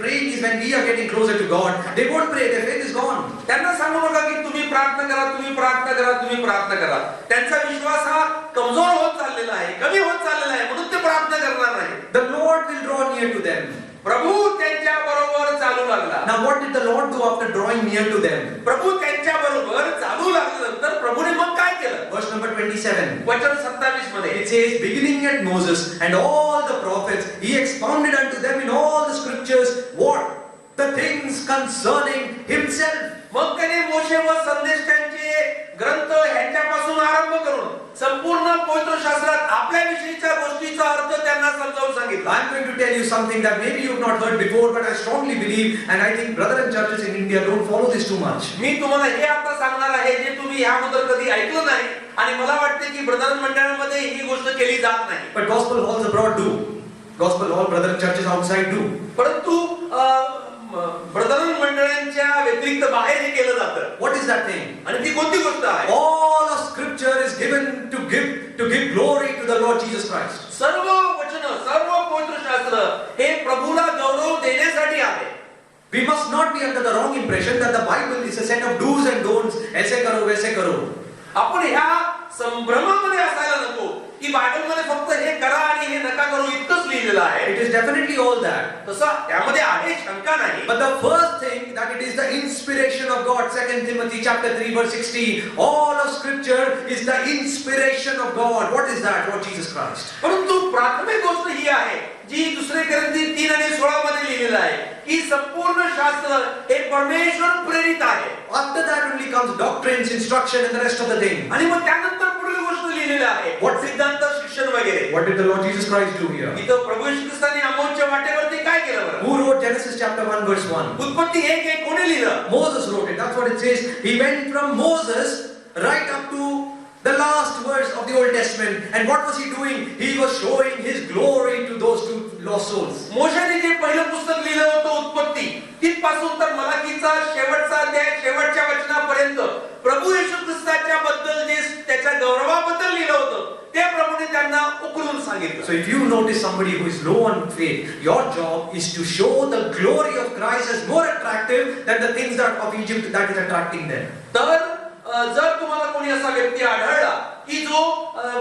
[SPEAKER 1] Praying is when we are getting closer to God. They won't pray. Their faith is gone.
[SPEAKER 2] त्यांना सांगू नका की तुम्ही प्रार्थना करा, तुम्ही प्रार्थना करा, तुम्ही प्रार्थना करा. त्यांचा विश्वास हा कमजोर होत चाललेला आहे, कमी होत चाललेला आहे म्हणून ते प्रार्थना करणार नाही.
[SPEAKER 1] The Lord will draw near to them.
[SPEAKER 2] प्रभू त्यांच्या बरोबर चालू लागला.
[SPEAKER 1] Now what did the Lord do after drawing near to them?
[SPEAKER 2] प्रभू त्यांच्या बरोबर चालू लागल्यानंतर प्रभूने मग काय केलं?
[SPEAKER 1] Verse number 27.
[SPEAKER 2] वचन 27 मध्ये
[SPEAKER 1] It says, beginning at Moses and all the prophets, he expounded unto them in all the scriptures what? The things concerning himself.
[SPEAKER 2] मग त्याने मोशे व संदेष्टांचे ग्रंथ ह्यांच्यापासून आरंभ करून संपूर्ण पवित्र शास्त्रात आपल्या विषयीच्या गोष्टीचा अर्थ त्यांना समजावून सांगितला.
[SPEAKER 1] I'm going to tell you something that maybe you've not heard before, but I strongly believe, and I think brethren churches in India don't follow this too much.
[SPEAKER 2] मी तुम्हाला हे आता सांगणार आहे जे तुम्ही ह्याबद्दल कधी ऐकलं नाही आणि मला वाटते की ब्रदर मंडळांमध्ये ही गोष्ट केली जात नाही.
[SPEAKER 1] But gospel halls abroad do. Gospel hall brethren churches outside do.
[SPEAKER 2] परंतु ब्रदर मंडळांच्या व्यतिरिक्त बाहेर हे केलं जातं.
[SPEAKER 1] What is that thing?
[SPEAKER 2] आणि ती कोणती गोष्ट आहे?
[SPEAKER 1] All of scripture is given to give glory to the Lord Jesus Christ.
[SPEAKER 2] सर्व वचन, सर्व पवित्र शास्त्र हे प्रभूला गौरव देण्यासाठी आहे.
[SPEAKER 1] We must not be under the wrong impression that the Bible is a set of do's and don'ts. ऐसे करो वैसे करो.
[SPEAKER 2] आपण ह्या संभ्रमामध्ये असायला नको की बायबलमध्ये फक्त हे करा आणि हे नका करू इतकंच लिहिलेलं आहे.
[SPEAKER 1] It is definitely all that.
[SPEAKER 2] तसं त्यामध्ये आहे, शंका नाही.
[SPEAKER 1] But the first thing that it is the inspiration of God. 2 Timothy chapter 3 verse 16. All of scripture is the inspiration of God. What is that? Lord Jesus Christ.
[SPEAKER 2] परंतु प्राथमिक गोष्ट ही आहे जी दुसरे ग्रंथी 3 आणि 16 मध्ये लिहिलेलं आहे की संपूर्ण शास्त्र हे परमेश्वर प्रेरित आहे.
[SPEAKER 1] After that only comes doctrines, instruction and the rest of the thing.
[SPEAKER 2] आणि मग त्यानंतर पुढील गोष्ट लिहिलेली आहे
[SPEAKER 1] What-
[SPEAKER 2] सिद्धांत शिक्षण वगैरे.
[SPEAKER 1] What did the Lord Jesus Christ do here?
[SPEAKER 2] इथं प्रभू येशू ख्रिस्ताने आमोसच्या वाटेवरती काय केलं बरं?
[SPEAKER 1] Who wrote Genesis chapter 1 verse 1?
[SPEAKER 2] उत्पत्ती 1:1 कोणी लिहिलं?
[SPEAKER 1] Moses wrote it. That's what it says. He went from Moses right up to the last verse of the Old Testament. And what was he doing? He was showing his glory to those two lost souls.
[SPEAKER 2] मोशेने जे पहिलं पुस्तक लिहिलं होतं उत्पत्ती तिथपासून तर मलाकीचा शेवटचा अध्याय शेवटच्या वचनापर्यंत प्रभू येशू ख्रिस्ताच्या बद्दल जे त्याच्या गौरवाबद्दल लिहिलं होतं ते प्रभूने त्यांना उकळून सांगितलं.
[SPEAKER 1] So if you notice somebody who is low on faith, your job is to show the glory of Christ as more attractive than the things that of Egypt that is attracting them.
[SPEAKER 2] तर जर तुम्हाला कोणी असा व्यक्ती आढळला की जो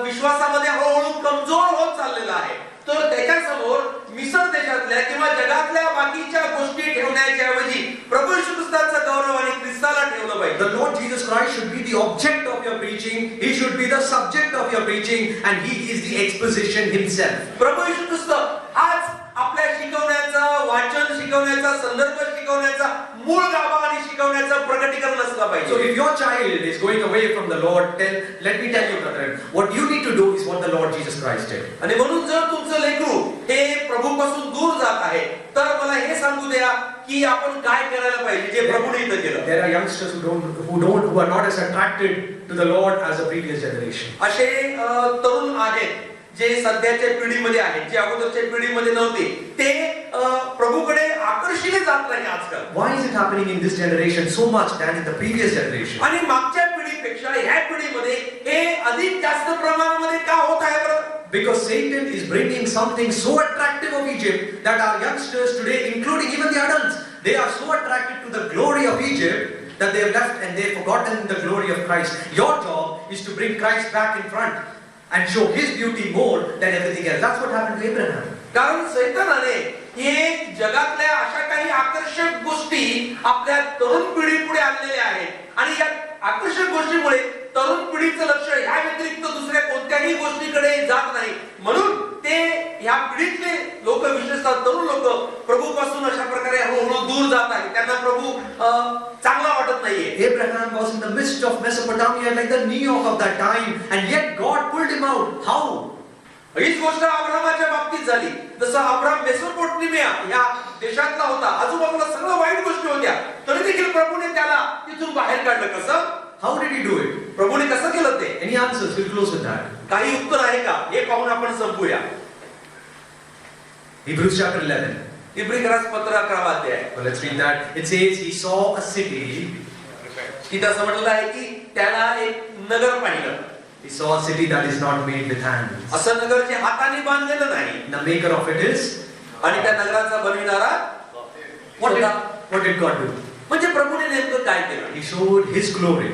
[SPEAKER 2] विश्वासामध्ये हळूहळू कमजोर होत चाललेला आहे तर त्याच्यासमोर मिसर देशातल्या किंवा जगातल्या बाकीच्या गोष्टी ठेवण्याच्या ऐवजी प्रभू येशू ख्रिस्ताचा गौरव आणि ख्रिस्ताला ठेवलं पाहिजे.
[SPEAKER 1] The Lord Jesus Christ should be the object of your preaching. He should be the subject of your preaching, and He is the exposition Himself.
[SPEAKER 2] प्रभू येशू ख्रिस्त आज आपल्या शिकवण्याचा वाचन शिकवण्याचा संदर्भ शिकवण्याचा मूळ गाभा आणि शिकवण्याचं प्रकटीकरण असलं
[SPEAKER 1] So
[SPEAKER 2] पाहिजे.
[SPEAKER 1] if your child is going away from the Lord, let me tell you, brethren, what you need to do is what the Lord Jesus Christ did.
[SPEAKER 2] आणि म्हणून जर तुमचं लेकरू हे प्रभूपासून दूर जात आहे तर मला हे सांगू द्या की आपण काय करायला पाहिजे जे प्रभूने इथं केलं.
[SPEAKER 1] There are youngsters who are not as attracted to the Lord as the previous generation.
[SPEAKER 2] असे तरुण आहेत जे सध्याच्या पिढीमध्ये आहेत जे अगोदरच्या पिढीमध्ये नव्हते ते प्रभूकडे आकर्षिले जात नाही आजकाल.
[SPEAKER 1] Why is it happening in this generation so much than in the previous generation?
[SPEAKER 2] आणि मागच्या पिढीपेक्षा ह्या पिढीमध्ये हे अधिक जास्त प्रमाणामध्ये का होत आहे बरं?
[SPEAKER 1] Because Satan is bringing something so attractive of Egypt that our youngsters today, including even the adults, they are so attracted to the glory of Egypt that they have left and they have forgotten the glory of Christ. Your job is to bring Christ back in front and show His beauty more than everything else. That's what happened to Abraham.
[SPEAKER 2] कारण सैतानाने हे जगातल्या अशा काही आकर्षक गोष्टी आपल्या तरुण पिढी पुढे आणलेल्या आहेत आणि या आकर्षक गोष्टीमुळे तरुण पिढीचं लक्ष ह्या व्यतिरिक्त दुसऱ्या कोणत्याही गोष्टीकडे जात नाही. म्हणून ते ह्या पिढीतले लोक विशेषतः तरुण लोक प्रभूपासून अशा प्रकारे हळूहळू दूर जात आहेत. त्यांना प्रभू चांगला वाटत नाहीये.
[SPEAKER 1] Abraham was in the midst of Mesopotamia like the New York of that time, and yet God pulled him out. How?
[SPEAKER 2] हीच गोष्ट अब्राहमाच्या बाबतीत झाली. जसं अब्राहम मेसोपोटामिया या देशातला होता, आजूबाजूला सगळं वाईट गोष्टी होत्या, तरी देखील प्रभूने त्याला तिथून बाहेर काढलं. कसं?
[SPEAKER 1] How did He do it?
[SPEAKER 2] प्रभूने कसं केलं ते?
[SPEAKER 1] Any answers? We'll close with that.
[SPEAKER 2] काही उत्तर आहे का हे पाहून आपण संपूया.
[SPEAKER 1] Hebrews chapter 11.
[SPEAKER 2] इब्री पत्र 11 अध्याय.
[SPEAKER 1] Well, let's read that. It says he saw a city.
[SPEAKER 2] तिथं असं म्हटलं आहे की त्याला एक नगर पाहिलं.
[SPEAKER 1] He saw a city that is not made with hands.
[SPEAKER 2] असं नगर जे हाताने बांधलेलं नाही
[SPEAKER 1] The maker of it is.
[SPEAKER 2] आणि त्या नगराचा बनविणारा
[SPEAKER 1] What did God do?
[SPEAKER 2] म्हणजे प्रभूने नेमकं काय केलं?
[SPEAKER 1] He showed His glory.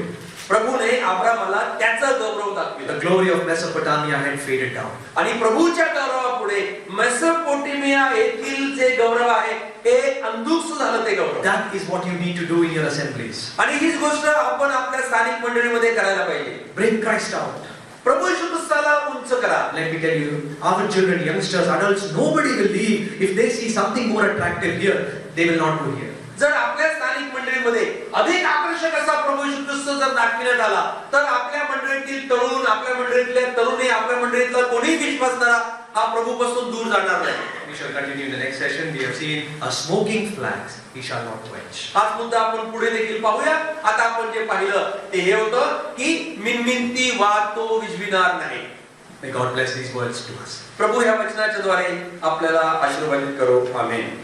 [SPEAKER 2] प्रभूने अब्राहमाला त्याचा गौरव दाखविला.
[SPEAKER 1] The glory of Mesopotamia had faded down.
[SPEAKER 2] आणि प्रभूच्या गौरवापुढे मेसोपोटेमिया येथील जे गौरव आहे हे अंधुक झालं ते गौरव.
[SPEAKER 1] That is what you need to do in your assemblies.
[SPEAKER 2] आणि हीच गोष्ट आपण आपल्या स्थानिक मंडळीमध्ये करायला पाहिजे.
[SPEAKER 1] Bring Christ out.
[SPEAKER 2] प्रभू येशू ख्रिस्ताला उंच करा.
[SPEAKER 1] Let me tell you, our children, youngsters, adults, nobody will leave if they see something more attractive here. They will not go here.
[SPEAKER 2] जर आपल्या स्थानिक मंडळीमध्ये अधिक आकर्षक असा प्रभू येशू ख्रिस्त जर दाखविण्यात आला तर आपल्या मंडळीतील तरुण, आपल्या मंडळीतल्या तरुणी, आपल्या मंडळीतला कोणी विश्वासणारा हा प्रभूपासून दूर जाणार नाही.
[SPEAKER 1] We shall continue in the next session. We have seen a smoking flax he shall not quench.
[SPEAKER 2] हाच मुद्दा आपण पुढे देखील पाहूया. आता आपण जे पाहिलं ते हे होतं की मिनमिनती वाद तो विझविणार नाही.
[SPEAKER 1] May God bless these words to us.
[SPEAKER 2] प्रभू या वचनाच्या द्वारे आपल्याला आशीर्वादित करो. आमेन.